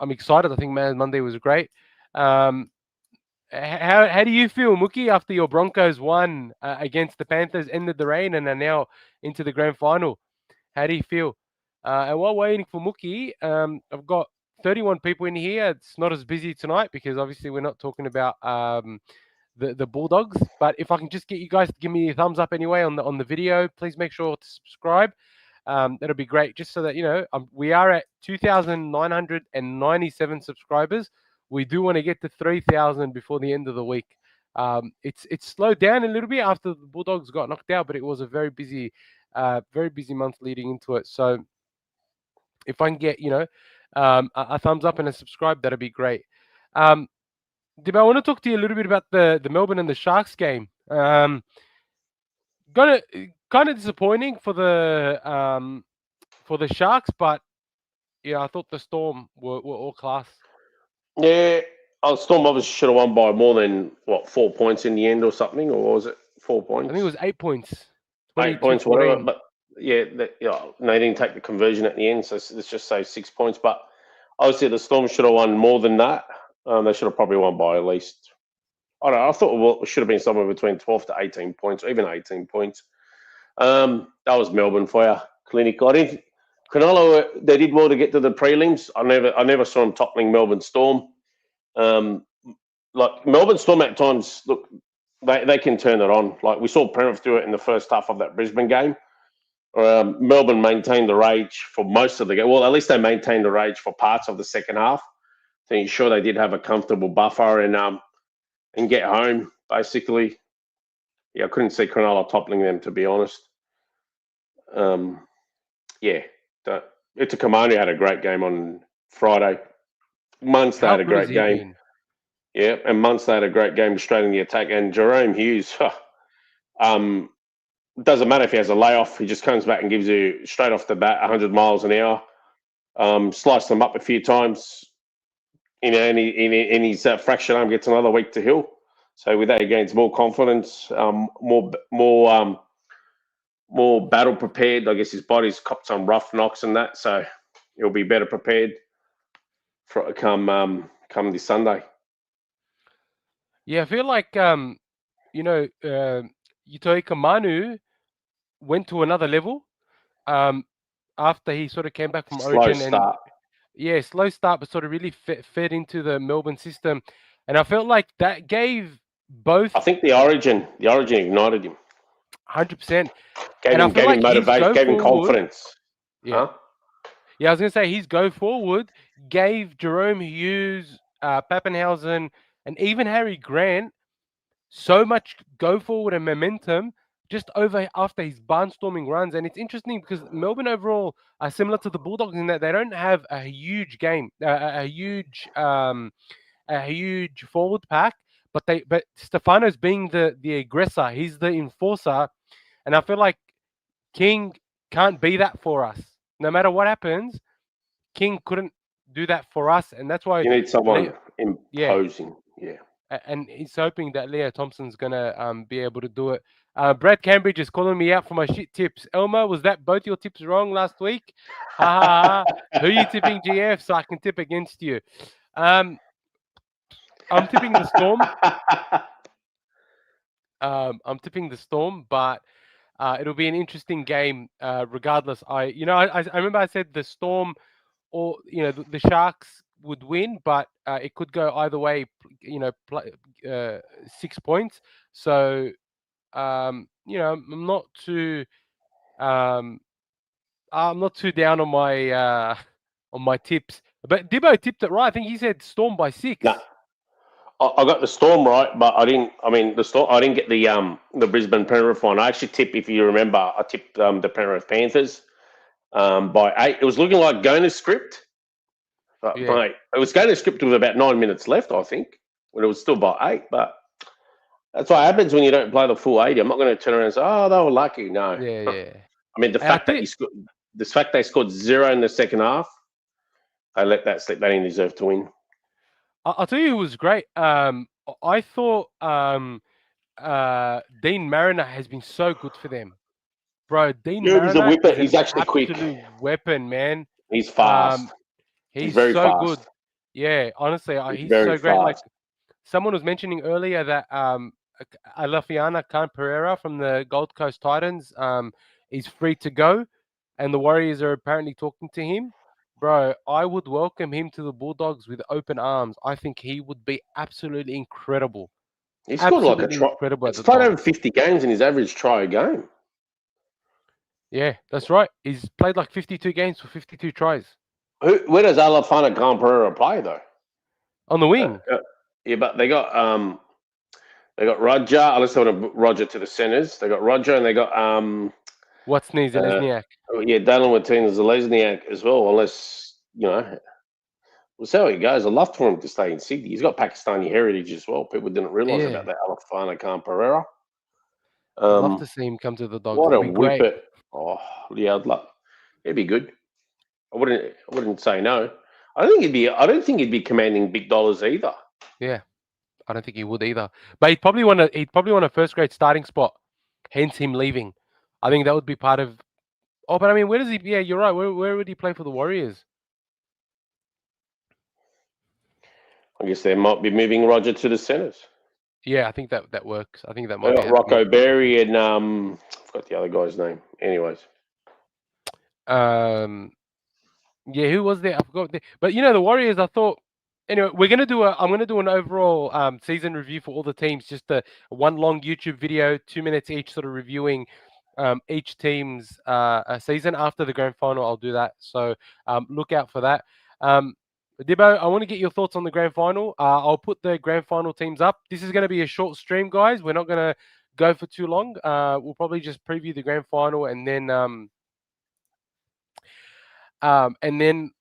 excited. I think Man Monday was great. How do you feel, Mookie, after your Broncos won against the Panthers, ended the reign, and are now into the grand final? How do you feel? And while waiting for Mookie, I've got 31 people in here. It's not as busy tonight because obviously we're not talking about the Bulldogs. But if I can just get you guys to give me a thumbs up anyway on the video, please make sure to subscribe. That'll be great, just so that we are at 2,997 subscribers. We do want to get to 3,000 before the end of the week. It's slowed down a little bit after the Bulldogs got knocked out, but it was a very busy month leading into it. So if I can get a thumbs up and a subscribe, that'd be great. Dib, I want to talk to you a little bit about the Melbourne and the Sharks game. Kind of disappointing for the Sharks, but I thought the Storm were all class. Yeah, Storm obviously should have won by more than 4 points in the end or something, or was it 4 points? I think it was 8 points. 8 points, whatever. But yeah, they didn't take the conversion at the end, so let's just say 6 points. But obviously the Storm should have won more than that. They should have probably won by at least, I don't know, I thought it should have been somewhere between 12 to 18 points, or even 18 points. That was Melbourne for you. Clinical. I think Cronulla, they did well to get to the prelims. I never saw them toppling Melbourne Storm. Like Melbourne Storm at times, look, they can turn it on. Like we saw Penrith do it in the first half of that Brisbane game. Melbourne maintained the rage for most of the game. Well, at least they maintained the rage for parts of the second half. To ensure they did have a comfortable buffer and get home, basically. Yeah, I couldn't see Cronulla toppling them, to be honest. Utoikamanu had a great game on Friday. Munster had a great game. Yeah, and Munster had a great game straight in the attack. And Jerome Hughes, doesn't matter if he has a layoff, he just comes back and gives you straight off the bat 100 miles an hour. Sliced them up a few times. In his fractured arm, gets another week to heal. So with that, he gains more confidence, more battle prepared. I guess his body's copped some rough knocks and that, so he'll be better prepared for come this Sunday. Yeah, I feel like Utoikamanu went to another level after he sort of came back from Origin. Start. Yeah, slow start, but sort of really fed into the Melbourne system. And I felt like that gave both... I think the Origin ignited him. 100%. Gave him motivation, gave him confidence. Yeah. Huh? Yeah, I was going to say his go forward gave Jerome Hughes, Pappenhausen, and even Harry Grant so much go forward and momentum just over after his barnstorming runs. And it's interesting because Melbourne overall are similar to the Bulldogs in that they don't have a huge game, a huge forward pack, but Stefano's being the aggressor. He's the enforcer. And I feel like King can't be that for us. No matter what happens, King couldn't do that for us. And that's why you need someone imposing. Yeah. And he's hoping that Leo Thompson's going to be able to do it. Brad Cambridge is calling me out for my shit tips. Elmer, was that both your tips wrong last week? Who are you tipping, GF, so I can tip against you? I'm tipping the Storm. I'm tipping the Storm, but it'll be an interesting game regardless. I remember I said the Storm or, the Sharks would win, but it could go either way, 6 points. So, I'm not too down on my tips. But Dibbo tipped it right. I think he said Storm by 6. No. I got the Storm right, but I didn't. I mean, the Storm. I didn't get the Brisbane Penrith one. I actually tipped, if you remember, I tipped the Penrith Panthers by 8. It was looking like going to script. Mate, it was going to script with about 9 minutes left, I think, when it was still by 8. But that's what happens when you don't play the full 80. I'm not going to turn around and say, "Oh, they were lucky." No. Yeah. I mean, the fact they scored 0 in the second half, they let that slip. They didn't deserve to win. I'll tell you, it was great. I thought Dean Mariner has been so good for them, bro. Dean Dude, he's a Mariner whipper. is an He's actually quick. absolute weapon, man. He's fast. He's He's very so good. fast. Yeah, honestly, He's he's very so great. Like fast. someone was mentioning earlier that Alafiana Khan Pereira from the Gold Coast Titans is free to go, and the Warriors are apparently talking to him. Bro, I would welcome him to the Bulldogs with open arms. I think he would be absolutely incredible. He scored like a Absolutely try. incredible at He's the played over Dogs. 50 games in his average try a game. Yeah, that's right. He's played like 52 games for 52 tries. Where does Alafana Pereira play though? On the Uh, wing, uh, yeah, but they got Roger. Unless they want to Roger to the centres, they got Roger and they got what's Zelezniak? yeah, Dallin Martinez Zelezniak as well. Unless we'll see how he goes. I'd love for him to stay in Sydney. He's got Pakistani heritage as well. People didn't realise Yeah, about that Alafana Pereira. I'd love to see him come to the Dogs. What a It'd be great. whippet! Oh yeah, I'd love. It'd be good. I wouldn't say no. I don't think he'd be commanding big dollars either. Yeah, I don't think he would either. But he'd probably want a first grade starting spot. Hence him leaving. I think that would be part of. Oh, but I mean, where does he? Yeah, you're right. Where would he play for the Warriors? I guess they might be moving Roger to the centres. Yeah, I think that works. I think that They might be got happening. Rocco Berry and I forgot the other guy's name. Anyways, Um, yeah, who was there? I forgot. But the Warriors. I thought. Anyway, I'm gonna do an overall season review for all the teams. Just a one long YouTube video, 2 minutes each, sort of reviewing each team's season. After the grand final, I'll do that. So look out for that. Dibbo, I want to get your thoughts on the grand final. I'll put the grand final teams up. This is going to be a short stream, guys. We're not going to go for too long. We'll probably just preview the grand final and then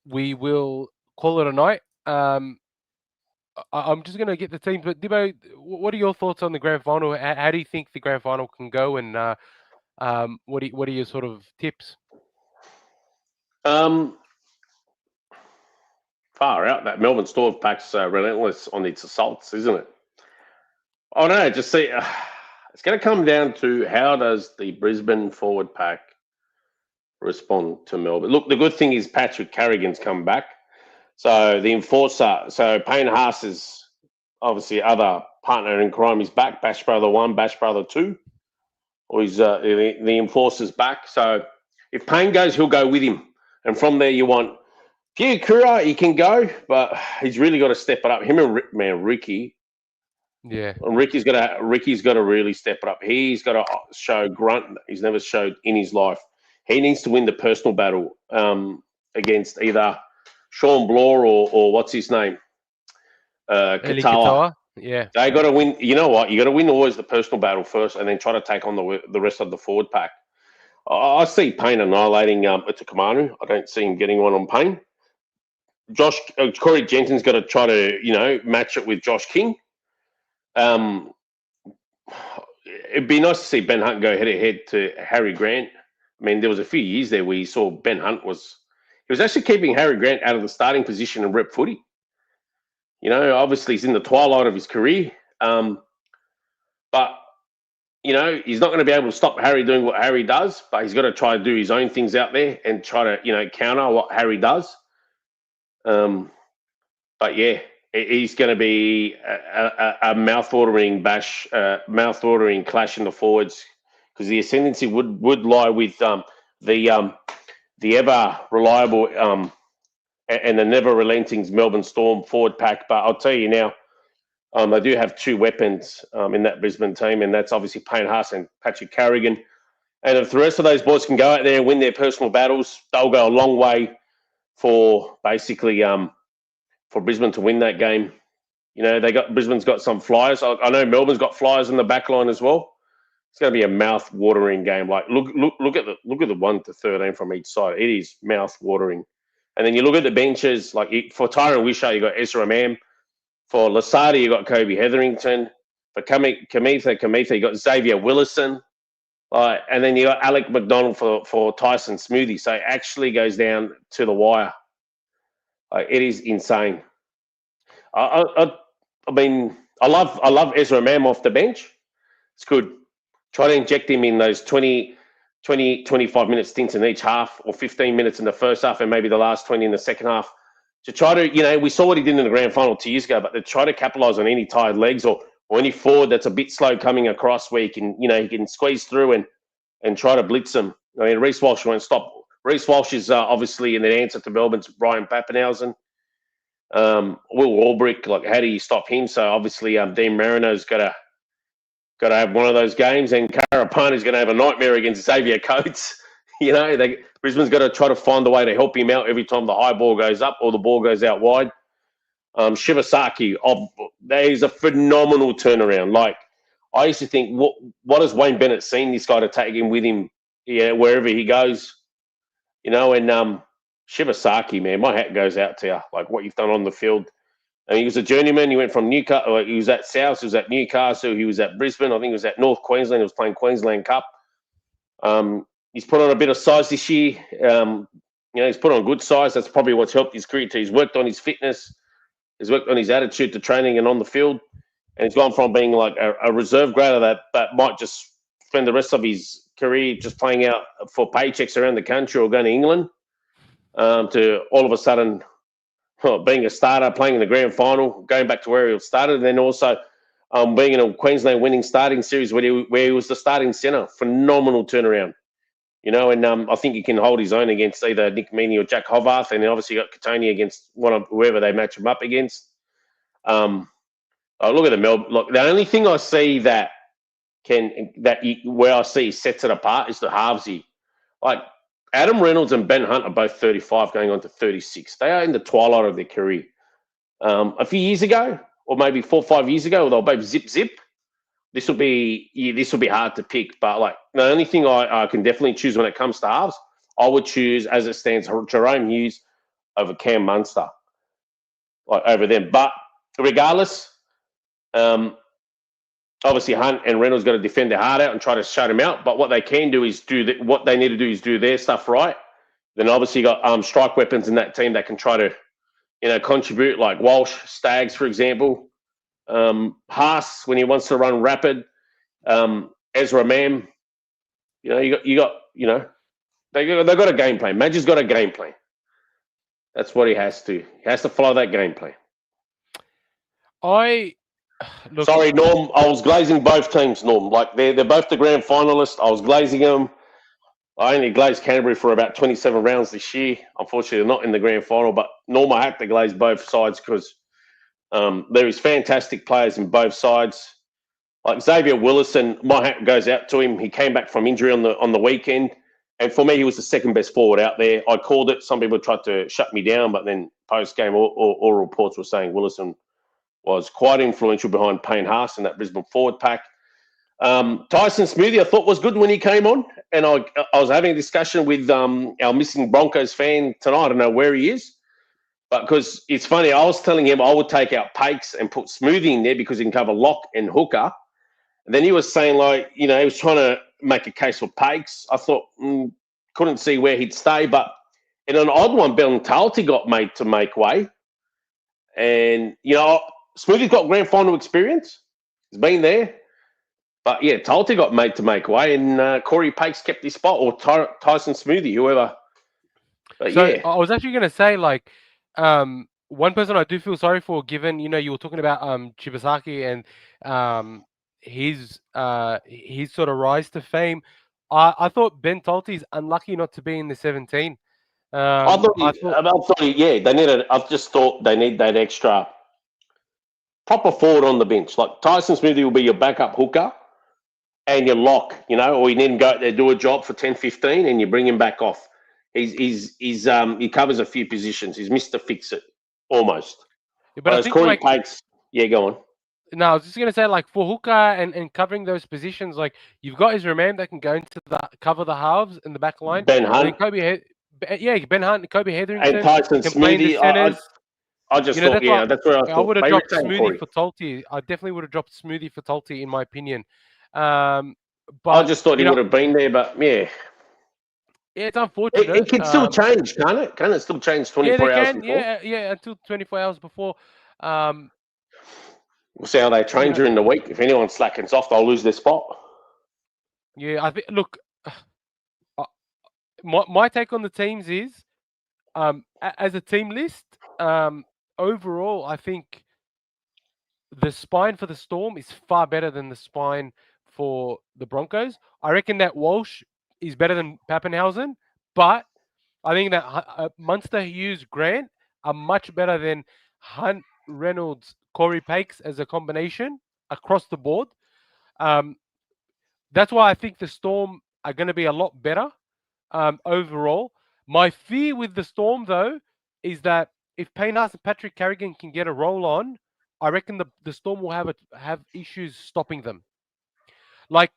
we will call it a night. I'm just going to get the teams. But Dibbo, what are your thoughts on the grand final? How do you think the grand final can go? And what are your sort of tips? far out. That Melbourne Storm pack's relentless on its assaults, isn't it? Oh no, just see. It's going to come down to how does the Brisbane forward pack respond to Melbourne. Look, the good thing is Patrick Carrigan's come back. So the enforcer, so Payne Haas is obviously other partner in crime is back. Bash Brother 1, Bash Brother 2. Or he's the enforcer's back. So if Payne goes, he'll go with him. And from there you want Piakura, he can go, but he's really got to step it up. Him and Ricky. Yeah. Ricky's got to really step it up. He's got to show grunt he's never showed in his life. He needs to win the personal battle against either Sean Bloor or what's his name, Katawa. Yeah, They got to win. You know what? You got to win always the personal battle first, and then try to take on the rest of the forward pack. I see Payne annihilating Utoikamanu. I don't see him getting one on Payne. Corey Jensen's got to try to match it with Josh King. It'd be nice to see Ben Hunt go head to head to Harry Grant. I mean, there was a few years there where you saw Ben Hunt was actually keeping Harry Grant out of the starting position in rep footy. Obviously he's in the twilight of his career, but he's not going to be able to stop Harry doing what Harry does. But he's got to try to do his own things out there and try to counter what Harry does. But yeah, he's going to be a mouth-watering clash in the forwards because the ascendancy would lie with the ever reliable and the never relenting Melbourne Storm forward pack. But I'll tell you now, they do have two weapons in that Brisbane team, and that's obviously Payne Haas and Patrick Carrigan. And if the rest of those boys can go out there and win their personal battles, they'll go a long way for basically for Brisbane to win that game. Brisbane's got some flyers. I know Melbourne's got flyers in the back line as well. It's going to be a mouth-watering game. Like look at the 1 to 13 from each side. It is mouth-watering. And then you look at the benches. Like for Tyron Wishart, you got Ezra Mam. For Lasardi, you got Kobe Hetherington. For Kamitha, you got Xavier Willison. And then you got Alec McDonald for Tyson Smoothie. So it actually goes down to the wire. It is insane. I mean, I love Ezra Mam off the bench. It's good. Try to inject him in those 20, 25-minute stints in each half, or 15 minutes in the first half, and maybe the last 20 in the second half. To try to, we saw what he did in the grand final 2 years ago, but to try to capitalise on any tired legs or any forward that's a bit slow coming across where he can squeeze through and try to blitz them. I mean, Reece Walsh won't stop. Reece Walsh is obviously in an answer to Melbourne's Brian Pappenhausen. Will Warbrick, like, how do you stop him? So obviously, Dean Marino's got to have one of those games, and Karapana's going to have a nightmare against Xavier Coates. Brisbane's got to try to find a way to help him out every time the high ball goes up or the ball goes out wide. Shibasaki, that is a phenomenal turnaround. Like, I used to think, what has Wayne Bennett seen this guy to take him with him, wherever he goes? And Shibasaki, man, my hat goes out to you, like what you've done on the field. And he was a journeyman. He went from Newcastle. He was at South. He was at Newcastle. He was at Brisbane. I think he was at North Queensland. He was playing Queensland Cup. He's put on a bit of size this year. He's put on good size. That's probably what's helped his career too. He's worked on his fitness. He's worked on his attitude to training and on the field. And he's gone from being like a reserve grader that might just spend the rest of his career just playing out for paychecks around the country or going to England, to all of a sudden being a starter, playing in the grand final, going back to where he started, and then also being in a Queensland winning starting series where he was the starting centre. Phenomenal turnaround. And I think he can hold his own against either Nick Meaney or Jack Hovarth, and then obviously got Katoni against one of whoever they match him up against. Look at the Melbourne. Look, the only thing I see where I see sets it apart is the halvesy. Like, Adam Reynolds and Ben Hunt are both 35 going on to 36. They are in the twilight of their career. A few years ago, or maybe 4 or 5 years ago, they were both zip. This will be hard to pick. But like, the only thing I can definitely choose when it comes to halves, I would choose, as it stands, Jerome Hughes over Cam Munster, like over them. But regardless, obviously Hunt and Reynolds got to defend their heart out and try to shut him out. But what they can do is what they need to do is do their stuff right. Then obviously you got strike weapons in that team that can try to, contribute, like Walsh, Staggs, for example. Haas, when he wants to run rapid. Ezra Mam. They got a game plan. Madge's got a game plan. That's what he has to. He has to follow that game plan. Sorry, Norm. I was glazing both teams, Norm. Like, they're both the grand finalists. I was glazing them. I only glazed Canterbury for about 27 rounds this year. Unfortunately, they're not in the grand final. But Norm, I had to glaze both sides because there is fantastic players in both sides. Like Xavier Willison, my hat goes out to him. He came back from injury on the weekend. And for me, he was the second best forward out there. I called it. Some people tried to shut me down, but then post-game, all reports were saying Willison was quite influential behind Payne Haas in that Brisbane forward pack. Tyson Smoothy, I thought, was good when he came on. And I was having a discussion with our missing Broncos fan tonight. I don't know where he is. But because it's funny, I was telling him I would take out Pakes and put Smoothy in there because he can cover lock and hooker. And then he was saying, he was trying to make a case for Pakes. I thought, couldn't see where he'd stay. But in an odd one, Talty got made to make way. And, Smoothie's got grand final experience. He's been there. But, yeah, Talty got made to make way, and Corey Pakes kept his spot, or Tyson Smoothy, whoever. But, so yeah. I was actually going to say, one person I do feel sorry for, given, you were talking about Chibasaki and his sort of rise to fame. I thought Ben Talty's unlucky not to be in the 17. I just thought they need that extra proper forward on the bench. Like, Tyson Smoothy will be your backup hooker and your lock, or you need him go out there, do a job for 10, 15, and you bring him back off. He covers a few positions. He's Mr. Fix-It, almost. Yeah, but I think Corey Pakes, go on. No, I was just gonna say, for hooker and covering those positions, you've got Ezra Mam that can go into cover the halves in the back line. Ben Hunt, Ben Hunt, Kobe Hetherington, and Tyson Smoothy. I just thought, that's where I thought. I would have dropped Smoothy for Talty. I definitely would have dropped Smoothy for Talty, in my opinion. But I just thought he would have been there, but yeah. Yeah, it's unfortunate. It can still change, can't it? Can it still change 24 hours before? Yeah, until 24 hours before. We'll see how they train during the week. If anyone slackens off, they'll lose their spot. Yeah, I think. Look, my take on the teams is, as a team list, overall, I think the spine for the Storm is far better than the spine for the Broncos. I reckon that Walsh is better than Pappenhausen, but I think that Munster Hughes Grant are much better than Hunt Reynolds Corey Pakes as a combination across the board. That's why I think the Storm are going to be a lot better overall. My fear with the Storm, though, is that if Payne Haas and Patrick Carrigan can get a roll on, I reckon the Storm will have issues stopping them. Like,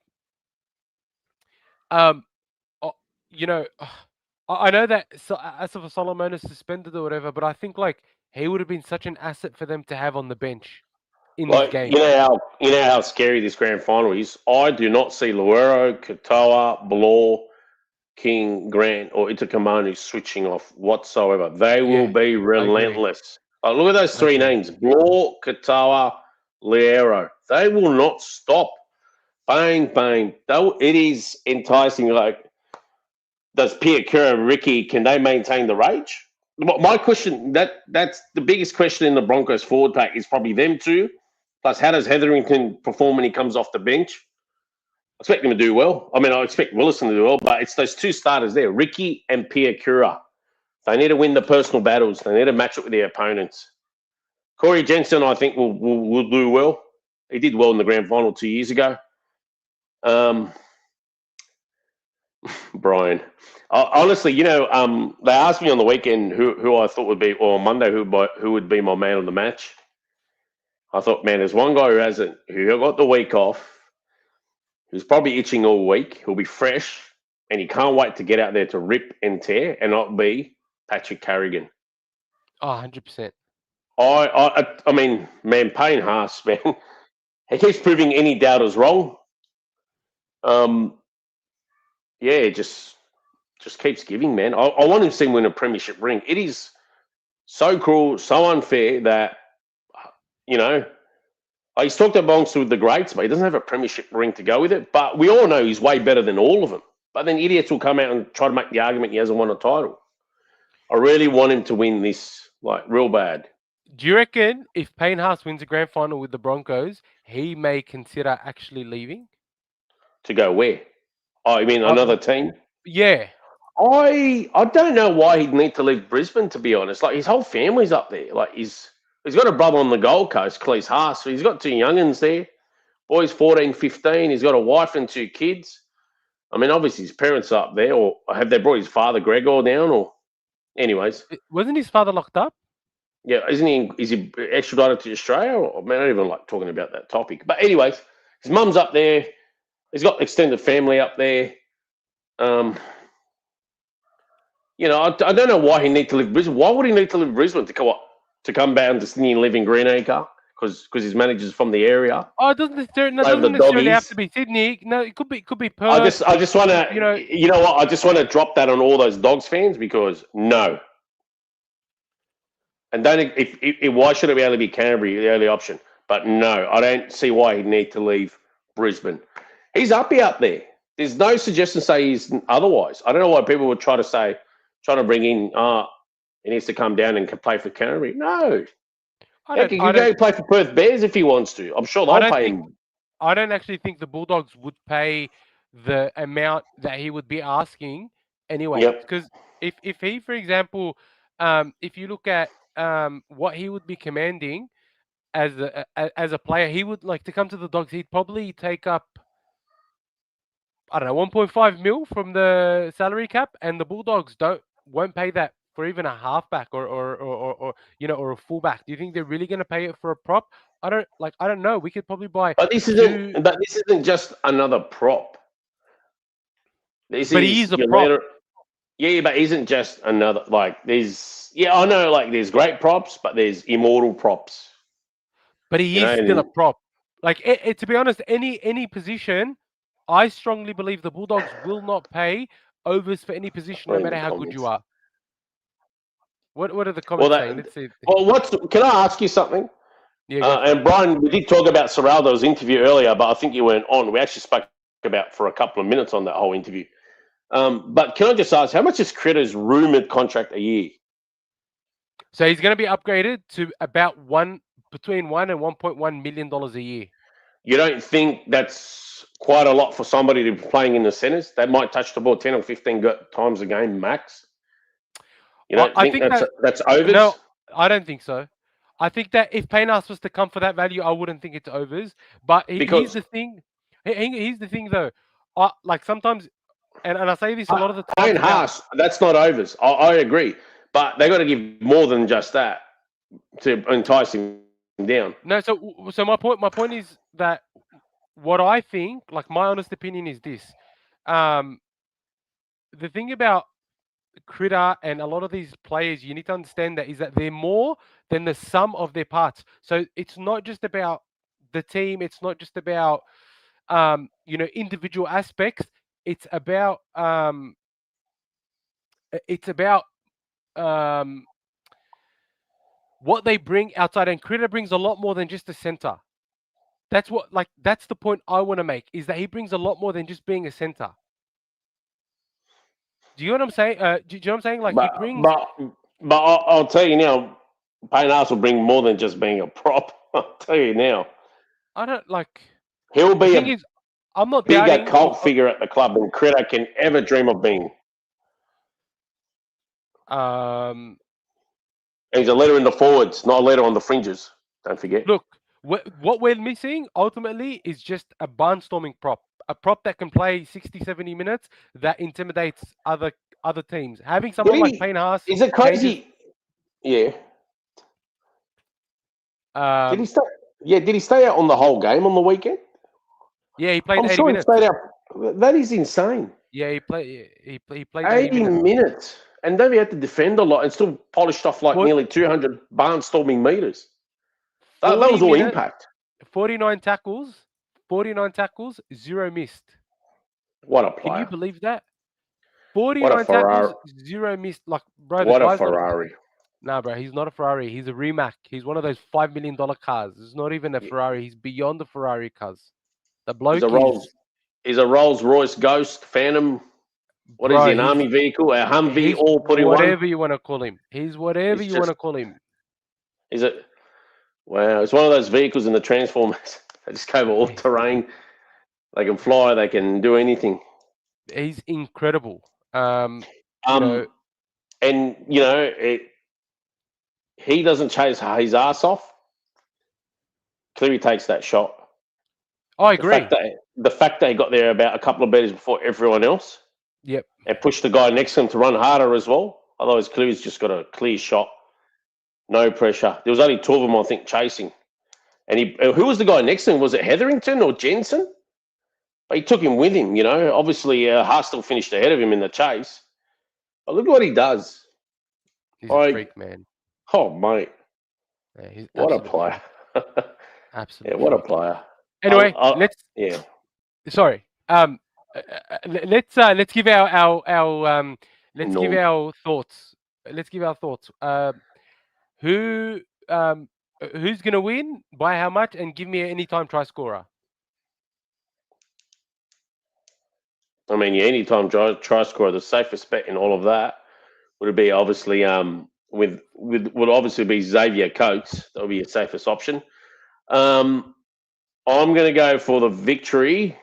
you know, I know that Asif Solomon is suspended or whatever, but I think like he would have been such an asset for them to have on the bench in this game. You know how scary this grand final is. I do not see Luero, Katoa, Blore, King, Grant, or Utoikamanu switching off whatsoever. They will be relentless. Look at those three names: Blore, Katoa, Luero. They will not stop. Bang, bang. It is enticing. Like, does Piakura, Ricky, can they maintain the rage? My question, that's the biggest question in the Broncos forward pack, is probably them two. Plus, how does Hetherington perform when he comes off the bench? I expect him to do well. I mean, I expect Willison to do well, but it's those two starters there, Ricky and Piakura. They need to win the personal battles. They need to match up with their opponents. Corey Jensen, I think, will do well. He did well in the grand final 2 years ago. Brian, honestly, they asked me on the weekend who I thought would be, or on Monday, who would be my man of the match. I thought, man, there's one guy who got the week off, who's probably itching all week. He'll be fresh, and he can't wait to get out there to rip and tear, and not be Patrick Carrigan. Oh, 100%. I mean, man, Payne Haas, man, he keeps proving any doubters wrong. Yeah, just keeps giving, man. I want him to see him win a premiership ring. It is so cruel, so unfair that, he's talked amongst with the greats, but he doesn't have a premiership ring to go with it. But we all know he's way better than all of them. But then idiots will come out and try to make the argument he hasn't won a title. I really want him to win this, like, real bad. Do you reckon if Payne Haas wins a grand final with the Broncos, he may consider actually leaving? To go where? Oh, you mean another team? Yeah. I don't know why he'd need to leave Brisbane, to be honest. Like, his whole family's up there. Like, he's got a brother on the Gold Coast, Cleese Haas. So he's got two youngins there. Boy's 14, 15. He's got a wife and two kids. I mean, obviously his parents are up there, or have they brought his father Gregor down? Or, anyways, wasn't his father locked up? Yeah, isn't he? Is he extradited to Australia? Or, man, I don't even like talking about that topic. But anyways, his mum's up there. He's got extended family up there. I don't know why he need to live in Brisbane. Why would he need to live in Brisbane to come down to Sydney and live in Greenacre? Because his manager's from the area. Oh, it doesn't necessarily have to be Sydney. No, it could be Perth. I just want to, you know what? I just want to drop that on all those Dogs fans, because no. And why should it be able to be Canterbury, the only option? But no, I don't see why he'd need to leave Brisbane. He's up there. There's no suggestion to say he's otherwise. I don't know why people would trying to bring in, he needs to come down and play for Canterbury. No. He can go play for Perth Bears if he wants to. I'm sure they'll pay him. I don't actually think the Bulldogs would pay the amount that he would be asking anyway. Because if he, for example, if you look at what he would be commanding as a player, he would, like, to come to the Dogs, he'd probably take up, I don't know, 1.5 mil from the salary cap, and the Bulldogs won't pay that for even a halfback or a fullback. Do you think they're really going to pay it for a prop? I don't know. We could probably buy. But this isn't just another prop. He is a prop. Yeah, but isn't just another, like, there's, I know, like, there's great props, but there's immortal props. But he is still a prop. Like, to be honest, any position, I strongly believe the Bulldogs will not pay overs for any position, no matter how good you are. What are the comments saying? Let's see. Well, can I ask you something? Yeah, go for And it. Brian, we did talk about Serraldo's interview earlier, but I think you weren't on. We actually spoke about for a couple of minutes on that whole interview. But can I just ask, how much is Critter's rumoured contract a year? So he's going to be upgraded to about between $1 and $1.1 million a year. You don't think that's quite a lot for somebody to be playing in the centres? They might touch the ball 10 or 15 times a game max. You don't I think think that's overs? No, I don't think so. I think that if Payne Haas was to come for that value, I wouldn't think it's overs. But here's Because the thing. Here's the thing, though. Like sometimes, and I say this a lot of the Payne times about. Haas, that's not overs. I agree. But they got to give more than just that to entice him down. No, so my point is that what I think, like my honest opinion, is this. The thing about Critter and a lot of these players, you need to understand that is that they're more than the sum of their parts. So it's not just about the team. It's not just about individual aspects. It's about what they bring outside. And Critter brings a lot more than just a center. That's the point I want to make, is that he brings a lot more than just being a center. Do you know what I'm saying? Do you know what I'm saying? Like he brings. But I'll tell you now, Payne Haas will bring more than just being a prop. I'll tell you now. I don't like. He'll The be thing a is, I'm not bigger doubting. cult figure at the club than Critter can ever dream of being. He's a leader in the forwards, not a leader on the fringes. Don't forget. Look, what we're missing ultimately is just a barnstorming prop. A prop that can play 60, 70 minutes that intimidates other teams. Having someone like Payne Haas Is it crazy? Yeah. Did he stay? Yeah, did he stay out on the whole game on the weekend? Yeah, he played I'm 80 sure minutes. he stayed out. That is insane. Yeah, he played 80 minutes. And then he had to defend a lot and still polished off like nearly 200 barnstorming meters. That was all impact. 49 tackles, 0 missed. What a player. Can you believe that? 49 tackles, 0 missed. Like, bro, what a Ferrari. Nah, bro, he's not a Ferrari. He's a Rimac. He's one of those $5 million cars. It's not even a Ferrari. He's beyond the Ferrari cars. The bloke He's a Rolls Royce Ghost, Phantom. What is he, an army vehicle? A Humvee, all put in one? Whatever you want to call him. He's whatever you want to call him. Is it? Wow, it's one of those vehicles in the Transformers. They just go all terrain. They can fly. They can do anything. He's incredible. And he doesn't chase his ass off. Clearly takes that shot. I agree. The fact that he got there about a couple of beaters before everyone else. Yep. And pushed the guy next to him to run harder as well. Otherwise, Cleary's just got a clear shot. No pressure. There was only 2 of them, I think, chasing. And who was the guy next to him? Was it Hetherington or Jensen? But he took him with him, Obviously, Haas still finished ahead of him in the chase. But look at what he does. He's a freak, man. Oh, mate. Yeah, what a player. Absolutely. Yeah, what a player. Anyway, let's. Yeah. Sorry. Let's give our give our thoughts. Let's give our thoughts. Who's gonna win? By how much? And give me an anytime try scorer. I mean, anytime try scorer, the safest bet in all of that would be obviously would obviously be Xavier Coates. That would be your safest option. I'm going to go for the victory.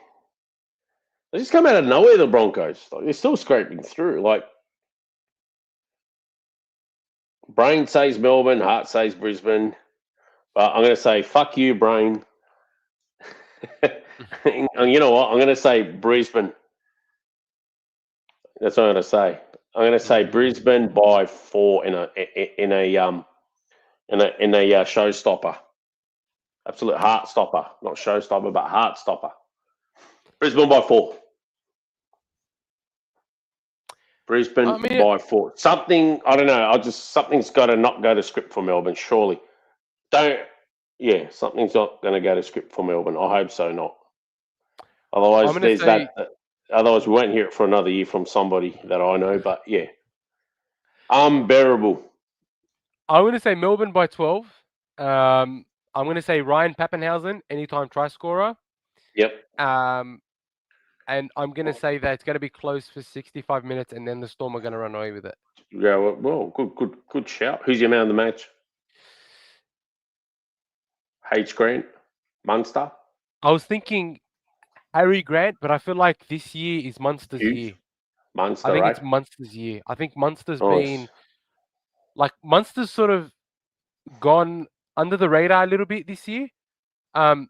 They just come out of nowhere, the Broncos. Like, they're still scraping through. Like, brain says Melbourne, heart says Brisbane. But I'm going to say, fuck you, brain. And you know what? I'm going to say Brisbane. That's what I'm going to say. I'm going to say Brisbane by 4 in a showstopper. Absolute heart stopper, not showstopper, but heart stopper. Brisbane by 4. Brisbane by 4. Something, I don't know. Something's got to not go to script for Melbourne, surely. Something's not going to go to script for Melbourne. I hope so not. Otherwise, otherwise, we won't hear it for another year from somebody that I know. But yeah, unbearable. I'm going to say Melbourne by 12. I'm going to say Ryan Pappenhausen, anytime try scorer. Yep. And I'm going to say that it's going to be close for 65 minutes, and then the Storm are going to run away with it. Yeah. Well, good shout. Who's your man of the match? H. Grant, Munster, I was thinking Harry Grant, but I feel like this year is Munster's Hughes, year. I Munster, think right? it's Munster's year. I think Munster's Nice. been Munster's sort of gone under the radar a little bit this year. I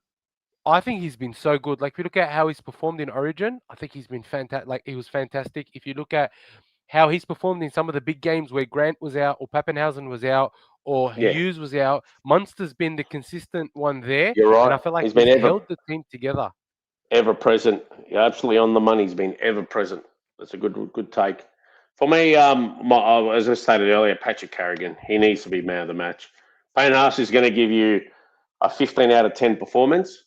think he's been so good. Like, if you look at how he's performed in Origin, I think he's been fantastic. Like, he was fantastic. If you look at how he's performed in some of the big games where Grant was out or Pappenhausen was out or Yeah, Hughes was out, Munster's been the consistent one there. you're right. And I feel like He's he's been held the team together. ever present. You're absolutely on the money. He's been ever present. That's a good take. For me, as I stated earlier, Patrick Carrigan. He needs to be man of the match. Payne Haas is going to give you a 15 out of 10 performance,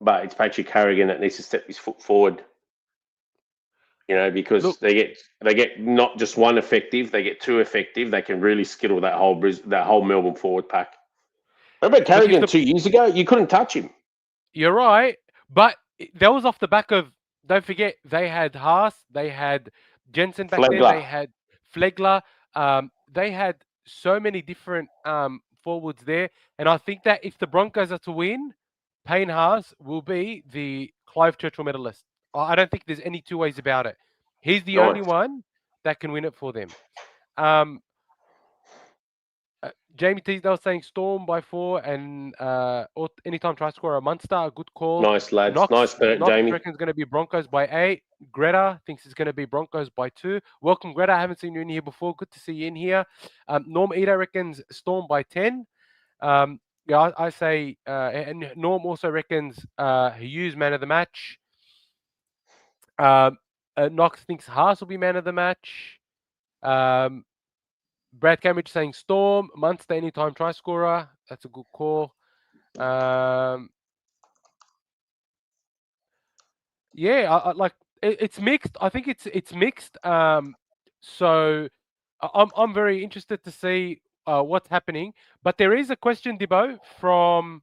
but it's Patrick Carrigan that needs to step his foot forward. Because Look, they get not just one effective, they get two effective. They can really skittle that whole Melbourne forward pack. Remember look, if Carrigan 2 years ago? You couldn't touch him. you're right, but that was off the back of, don't forget, they had Haas, they had Jensen back then, they Flegler. had Flegler, they had so many different forwards there. And I think that if the Broncos are to win, Payne Haas will be the Clive Churchill medalist. I don't think there's any two ways about it. He's the only Nice. one that can win it for them. Jamie Teasdale saying Storm by 4 and or anytime try scorer Munster, a good call. Nice, lads. Knox Jamie. reckons going to be Broncos by 8. Greta thinks it's going to be Broncos by 2. Welcome, Greta. I haven't seen you in here before. Good to see you in here. Norm Eder reckons Storm by 10. Yeah, I say, and Norm also reckons Hughes man of the match. Knox thinks Haas will be man of the match. Brad Cambridge saying Storm, Munster anytime try scorer. That's a good call. Yeah, it's mixed. I think it's mixed. So I'm very interested to see what's happening. But there is a question, Debo, from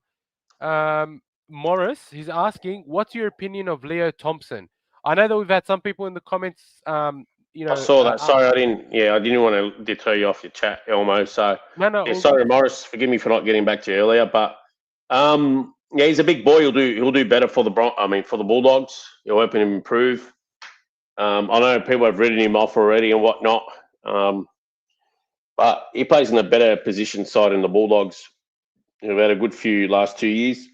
Morris. He's asking, "What's your opinion of Leo Thompson?" I know that we've had some people in the comments. I saw that. Sorry, I didn't want to deter you off your chat, Elmo. So no. Sorry, Morris. Forgive me for not getting back to you earlier, but he's a big boy. He'll do better for for the Bulldogs. He'll help him improve. I know people have written him off already and whatnot, but he plays in a better position side in the Bulldogs. He've had a good few last 2 years,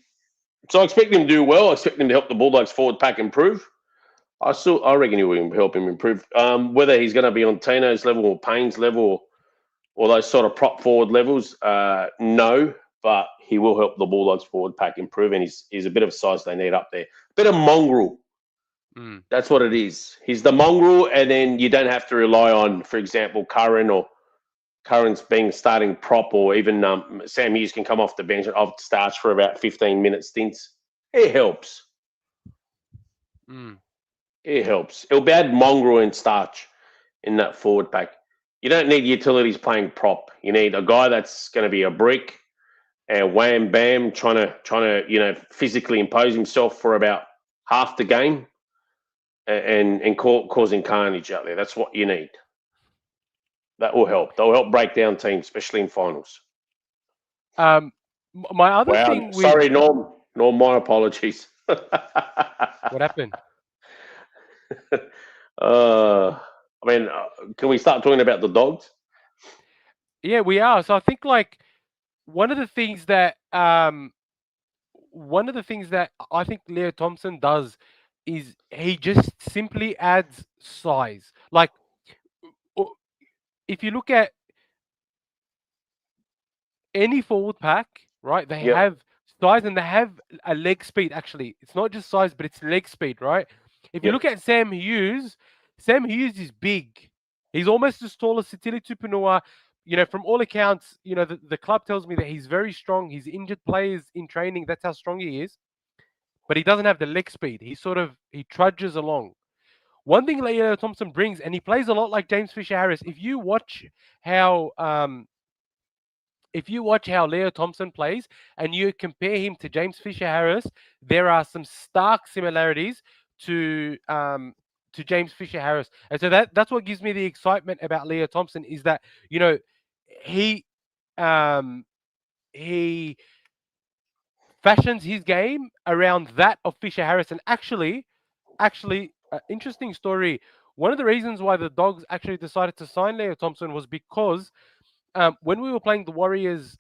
so I expect him to do well. I expect him to help the Bulldogs forward pack improve. I reckon he will help him improve. Whether he's going to be on Tino's level or Payne's level or those sort of prop forward levels, no. But he will help the Bulldogs forward pack improve, and he's a bit of size they need up there. A bit of mongrel. That's what it is. He's the mongrel, and then you don't have to rely on, for example, Curran's being starting prop, or even Sam Hughes can come off the bench and off starts for about 15-minute stints. It helps. It helps. It'll be add mongrel and starch in that forward pack. You don't need utilities playing prop. You need a guy that's going to be a brick and wham bam, trying to physically impose himself for about half the game and causing carnage out there. That's what you need. That will help. They'll help break down teams, especially in finals. My other thing. Sorry, Norm. Norm, my apologies. What happened? Can we start talking about the Dogs? Yeah, we are. So I think one of the things that I think Leo Thompson does is he just simply adds size. Like, if you look at any forward pack, right, they have size and they have a leg speed. Actually, it's not just size, but it's leg speed, right? If you look at Sam Hughes is big. He's almost as tall as Sitili Tupanua. From all accounts, the club tells me that he's very strong. He's injured players in training. That's how strong he is. But he doesn't have the leg speed. He trudges along. One thing Leo Thompson brings, and he plays a lot like James Fisher-Harris. If you watch how if you watch how Leo Thompson plays and you compare him to James Fisher-Harris, there are some stark similarities to James Fisher-Harris, and so that's what gives me the excitement about Leo Thompson is that he um, he fashions his game around that of Fisher-Harris, and actually, interesting story. One of the reasons why the Dogs actually decided to sign Leo Thompson was because when we were playing the Warriors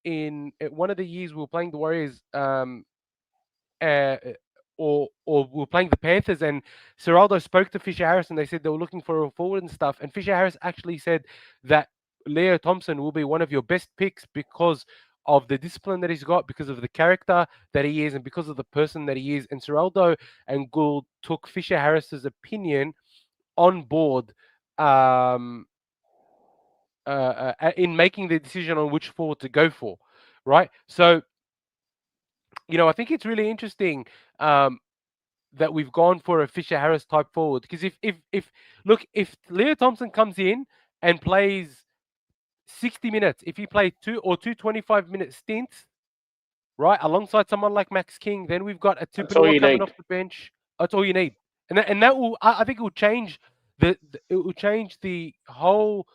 in one of the years we were playing the Warriors uh, or we were playing the Panthers and Seraldo spoke to Fisher-Harris and they said they were looking for a forward and stuff, and Fisher-Harris actually said that Leo Thompson will be one of your best picks because of the discipline that he's got, because of the character that he is, and because of the person that he is. And Seraldo and Gould took Fisher-Harris's opinion on board um, in making the decision on which forward to go for, right? So, I think it's really interesting that we've gone for a Fisher-Harris type forward, because if Leo Thompson comes in and plays 60 minutes, if he plays two 25-minute stints, right, alongside someone like Max King, then we've got a That's all Tupanua you coming need. off the bench. That's all you need, and that will, I think, it will change the whole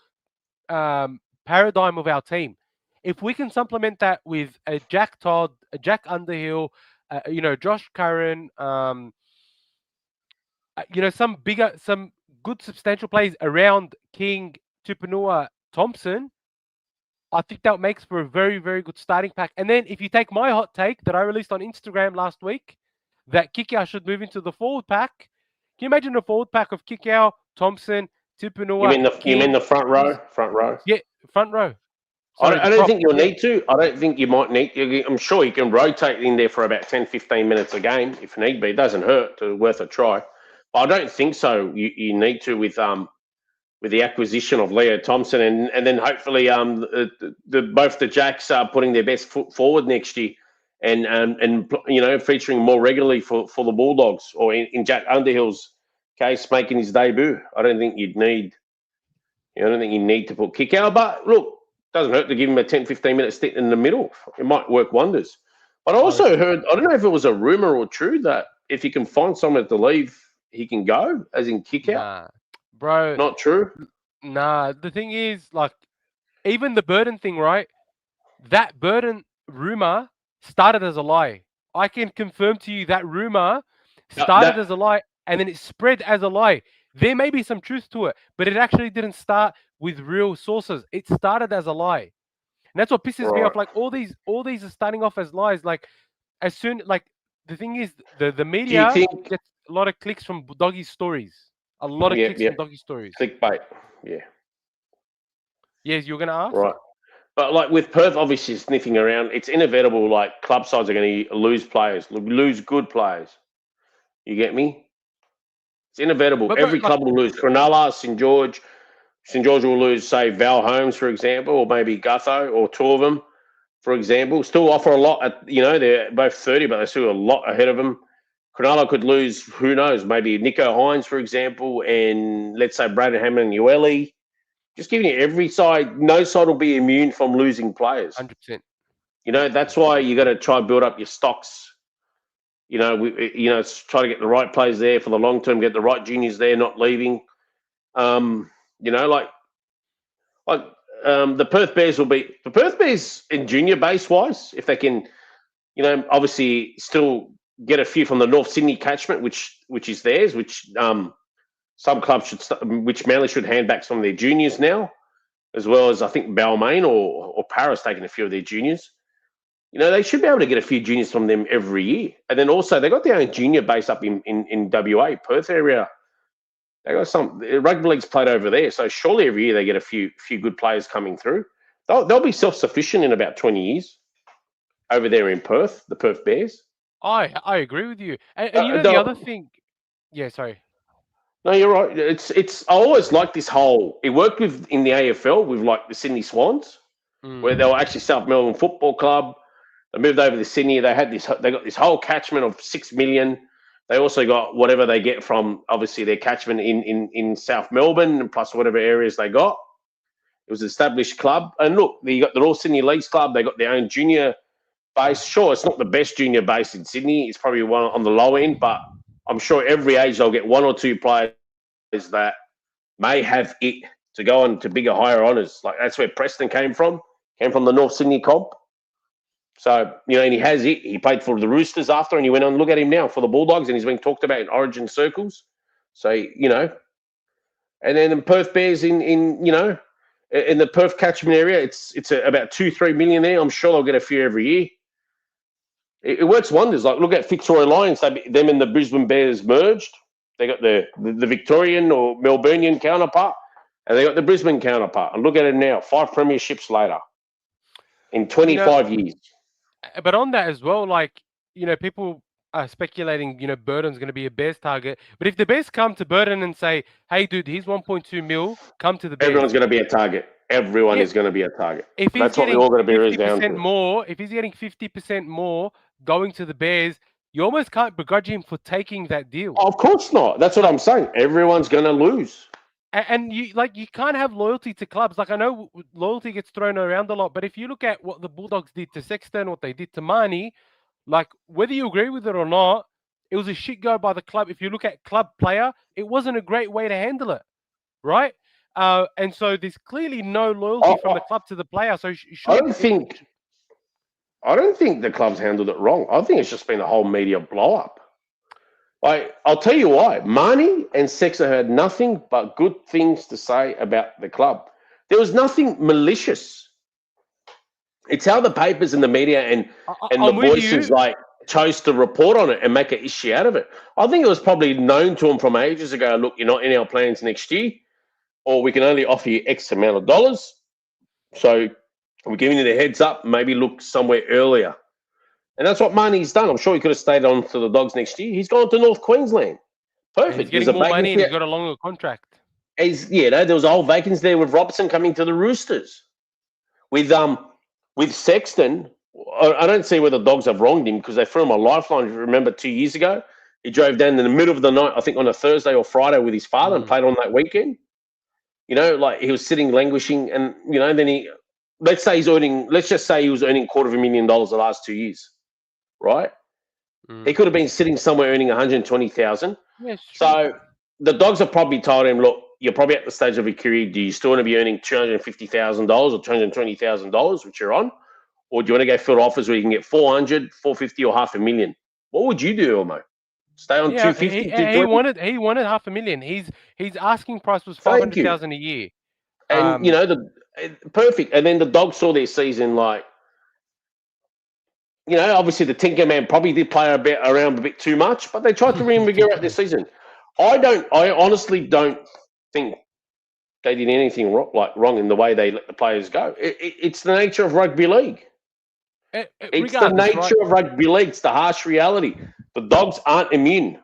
paradigm of our team. If we can supplement that with a Jack Todd, a Jack Underhill, Josh Curran, some good substantial plays around King, Tupanua, Thompson, I think that makes for a very, very good starting pack. And then if you take my hot take that I released on Instagram last week, that Kikau should move into the forward pack. Can you imagine a forward pack of Kikau, Thompson, You Tupanua, mean King? the front row? Front row. Yeah, front row. I Sorry, don't, the I don't prop. think you'll Yeah. need to. I don't think you might need. I'm sure you can rotate in there for about 10, 15 minutes a game if need be. It doesn't hurt. To worth a try. But I don't think so. You need to with the acquisition of Leo Thompson and then hopefully both the Jacks are putting their best foot forward next year and featuring more regularly for the Bulldogs, or in Jack Underhill's case making his debut. I don't think you need to put kick out, but look, doesn't hurt to give him a 10, 15-minute stint in the middle. It might work wonders. But I also heard, I don't know if it was a rumor or true, that if he can find someone to leave, he can go, as in kick out. Nah, bro. Not true? Nah, the thing is, like, even the Burden thing, right? That Burden rumor started as a lie. I can confirm to you that rumor started as a lie and then it spread as a lie. There may be some truth to it, but it actually didn't start with real sources. It started as a lie. And that's what pisses me off. Like all these are starting off as lies. Like the thing is the media gets a lot of clicks from doggy stories. A lot of clicks from doggy stories. Clickbait. Yeah. Yes, you're gonna ask? Right. But like with Perth obviously sniffing around, it's inevitable. Like club sides are going to lose players, lose good players. You get me? It's inevitable. Every club will lose. Cronulla, St George will lose, say, Val Holmes, for example, or maybe Gutho, or two of them, for example. Still offer a lot. They're both 30, but they're still a lot ahead of them. Cronulla could lose, who knows, maybe Nico Hines, for example, and let's say Braden Hammond and Ueli. Just giving you every side, no side will be immune from losing players. 100%. That's why you got to try and build up your stocks. Try to get the right players there for the long term, get the right juniors there, not leaving. The Perth Bears will be the Perth Bears in junior base wise, if they can, obviously still get a few from the North Sydney catchment, which is theirs, which some clubs which Manly should hand back some of their juniors now, as well as I think Balmain or Paris taking a few of their juniors. They should be able to get a few juniors from them every year. And then also they got their own junior base up in WA, Perth area. They got some rugby league's played over there. So surely every year they get a few good players coming through. They'll be self-sufficient in about 20 years over there in Perth, the Perth Bears. I agree with you. And the other thing. Yeah, sorry. No, you're right. It's. I always liked this whole. It worked in the AFL with like the Sydney Swans, where they were actually South Melbourne Football Club. They moved over to Sydney. They got this whole catchment of 6 million. They also got whatever they get from obviously their catchment in South Melbourne, and plus whatever areas they got. It was an established club. And look, you got the North Sydney Leagues Club. They got their own junior base. Sure, it's not the best junior base in Sydney. It's probably one on the low end, but I'm sure every age they'll get one or two players that may have it to go on to bigger, higher honours. Like that's where Preston came from the North Sydney comp. So, and he has it. He played for the Roosters after, and he went on. Look at him now for the Bulldogs, and he's been talked about in Origin circles. So, and then the Perth Bears in the Perth catchment area, it's about 2-3 million there. I'm sure they'll get a few every year. It works wonders. Like look at Fitzroy Lions. Them and the Brisbane Bears merged. They got the Victorian or Melbourneian counterpart, and they got the Brisbane counterpart. And look at it now, 5 premierships later in 25 years. But on that as well, like, people are speculating, Burton's going to be a Bears target. But if the Bears come to Burton and say, hey, dude, here's 1.2 mil, come to the Bears. Everyone's going to be a target. Everyone is going to be a target. If he's That's what getting we're all going to be 50% more, if he's getting 50% more going to the Bears, you almost can't begrudge him for taking that deal. Oh, of course not. That's what I'm saying. Everyone's going to lose. And you can't have loyalty to clubs. Like I know loyalty gets thrown around a lot, but if you look at what the Bulldogs did to Sexton, what they did to Marnie, like whether you agree with it or not, it was a shit go by the club. If you look at club player, it wasn't a great way to handle it, right? And so there's clearly no loyalty from the club to the player. So I don't think the club's handled it wrong. I think it's just been a whole media blow up. I'll tell you why. Marnie and Sexton had nothing but good things to say about the club. There was nothing malicious. It's how the papers and the media and the voices chose to report on it and make an issue out of it. I think it was probably known to them from ages ago. Look, you're not in our plans next year, or we can only offer you X amount of dollars. So we're giving you the heads up. Maybe look somewhere earlier. And that's what Marnie's done. I'm sure he could have stayed on to the Dogs next year. He's gone to North Queensland. Perfect. He's getting more money and he's got a longer contract. There was a whole vacancy there with Robertson coming to the Roosters. With Sexton, I don't see where the Dogs have wronged him because they threw him a lifeline. Remember 2 years ago? He drove down in the middle of the night, I think on a Thursday or Friday with his father and played on that weekend. He was sitting languishing and, then let's just say he was earning $250,000 the last 2 years. Right? He could have been sitting somewhere earning $120,000. Yes. So the Dogs have probably told him, look, you're probably at the stage of your career. Do you still want to be earning $250,000 or $220,000, which you're on? Or do you want to go field offers where you can get $400,000, $450,000 or $500,000? What would you do, Elmo? Stay on $250,000? He wanted $500,000. His asking price was $500,000 a year. And perfect. And then the Dogs saw their season obviously the Tinker Man probably did play around a bit too much, but they tried to reinvigorate their season. I honestly don't think they did anything wrong in the way they let the players go. It's the nature of rugby league. It's the nature of rugby league. It's the harsh reality. The Dogs aren't immune.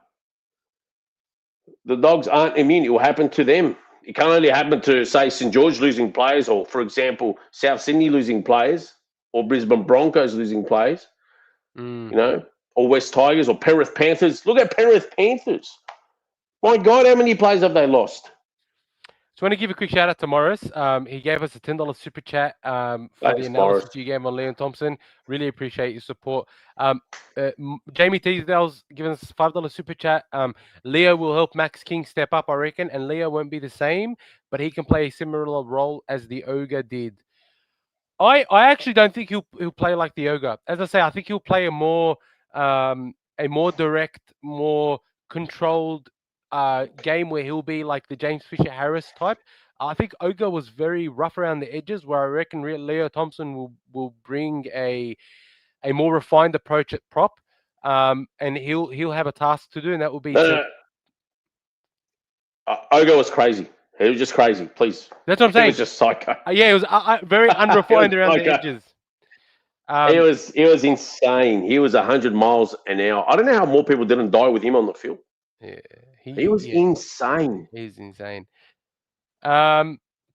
The Dogs aren't immune. It will happen to them. It can't only happen to, say, St. George losing players or, for example, South Sydney losing players or Brisbane Broncos losing players. Or West Tigers or Penrith Panthers. Look at Penrith Panthers. My God, how many players have they lost? Just want to give a quick shout out to Morris. He gave us a $10 super chat for the analysis Morris. you gave on Leon Thompson. Really appreciate your support. Jamie Teasdale's given us a $5 super chat. Leo will help Max King step up, I reckon, and Leo won't be the same, but he can play a similar role as the Ogre did. I actually don't think he'll play like the Ogre. As I say, I think he'll play a more direct, more controlled game where he'll be like the James Fisher-Harris type. I think Ogre was very rough around the edges, where I reckon Leo Thompson will bring a more refined approach at prop, and he'll have a task to do, and that will be. Ogre was crazy. He was just crazy. Please. That's what I'm saying. He was just psycho. It was very unrefined around the edges. It was insane. He was 100 miles an hour. I don't know how more people didn't die with him on the field. Yeah, he was insane. He's insane.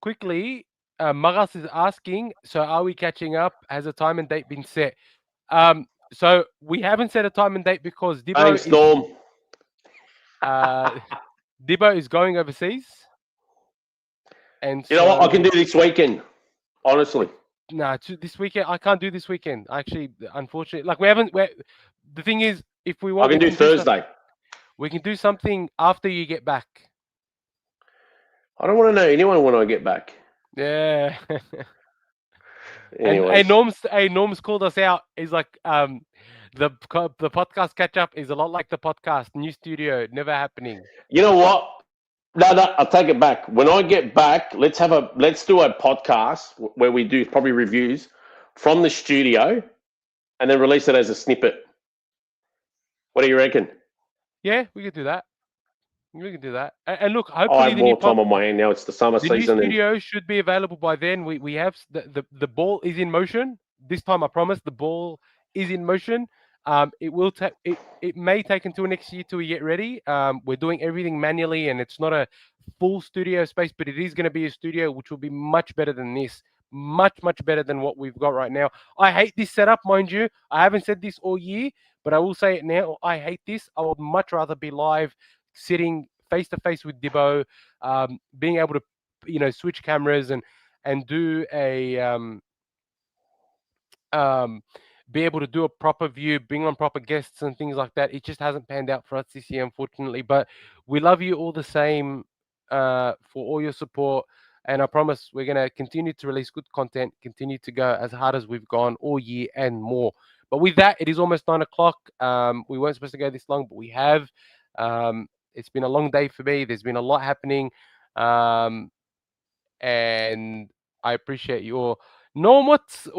Quickly, Magas is asking, so are we catching up? Has a time and date been set? So we haven't set a time and date because Dibbo is going overseas. And You know what? I so, can do this weekend. Honestly, this weekend I can't do this weekend. Actually, unfortunately, like we haven't. The thing is, if we I want, can we do can do Thursday. we can do something after you get back. I don't want to know anyone when I get back. Yeah. And Anyways, Norm's called us out. He's like, the podcast catch up is a lot like the podcast. New studio, never happening. you know what? No, I'll take it back. When I get back, let's do a podcast where we do probably reviews from the studio, and then release it as a snippet. What do you reckon? Yeah, we could do that. We can do that. And look, I hopefully have more time on my hand now. It's the summer the new season, and studio should be available by then. We have the ball is in motion. This time, I promise, the ball is in motion. It will take it may take until next year till we get ready. We're doing everything manually, and it's not a full studio space, but it is going to be a studio which will be much better than this. Much better than what we've got right now. I hate this setup, mind you. I haven't said this all year, but I will say it now. I hate this. I would much rather be live, sitting face to face with Dibbo, being able to, switch cameras and do a be able to do a proper view, bring on proper guests and things like that. It just hasn't panned out for us this year, unfortunately. But we love you all the same, for all your support. And I promise we're going to continue to release good content, continue to go as hard as we've gone all year and more. But with that, it is almost 9 o'clock. We weren't supposed to go this long, but we have. It's been a long day for me. There's been a lot happening. And I appreciate your Norm. What's the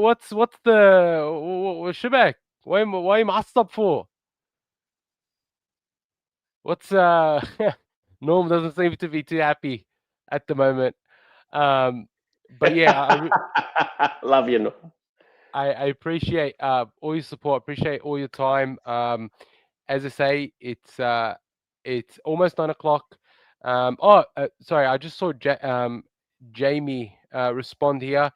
Shibak? Why am I up for? What's Norm doesn't seem to be too happy at the moment. But yeah, love you. I appreciate all your support. Appreciate all your time. As I say, it's almost 9 o'clock. Sorry, I just saw Jamie respond here.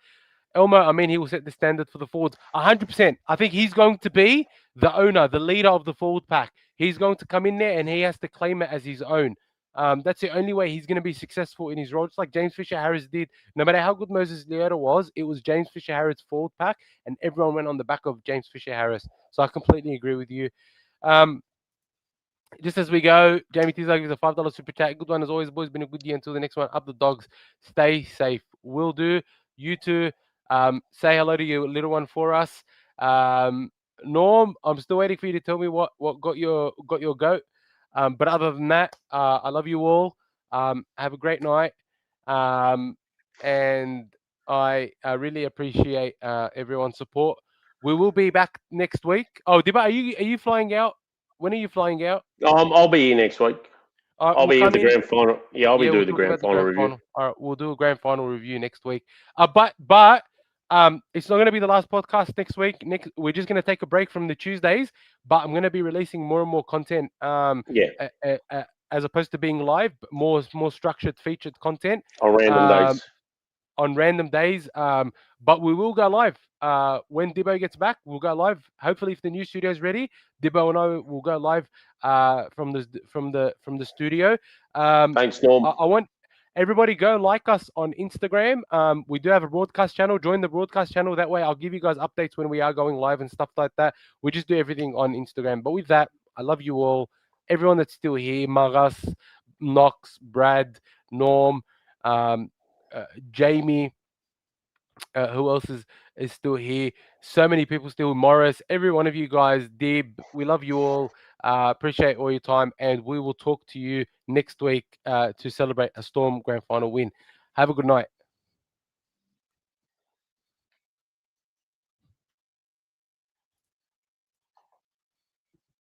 Elmo, I mean, he will set the standard for the forwards 100%. I think he's going to be the owner, the leader of the forward pack. He's going to come in there and he has to claim it as his own. That's the only way he's going to be successful in his role. Just like James Fisher-Harris did. No matter how good Moses Leota was, it was James Fisher-Harris' forward pack, and everyone went on the back of James Fisher-Harris. So I completely agree with you. Just as we go, Jamie Tizak gives a $5 super chat. Good one as always, boys. Been a good year until the next one. Up the dogs. Stay safe. Will do. You too. Say hello to your little one for us. Norm, I'm still waiting for you to tell me what got your goat. But other than that, I love you all. Have a great night. And I really appreciate everyone's support. We will be back next week. Oh, Diba, are you flying out? When are you flying out? I'll be here next week. All right, I'll we'll be here at come the in. grand final. Yeah, I'll be We'll doing the talk grand about the final grand review. final. All right, we'll do a grand final review next week. But it's not going to be the last podcast next week. We're just going to take a break from the Tuesdays, but I'm going to be releasing more and more content. As opposed to being live, but more structured, featured content On random days. On random days. But we will go live when Dibbo gets back. We'll go live. Hopefully, if the new studio is ready, Dibbo and I will go live from the studio. Thanks, Norm. I want everybody go like us on Instagram. We do have a broadcast channel. Join the broadcast channel. That way, I'll give you guys updates when we are going live and stuff like that. We just do everything on Instagram. But with that, I love you all. Everyone that's still here, Maras, Knox, Brad, Norm, Jamie, who else is still here? So many people still. Morris, every one of you guys, Dib, we love you all. Appreciate all your time, and we will talk to you next week to celebrate a Storm grand final win. Have a good night.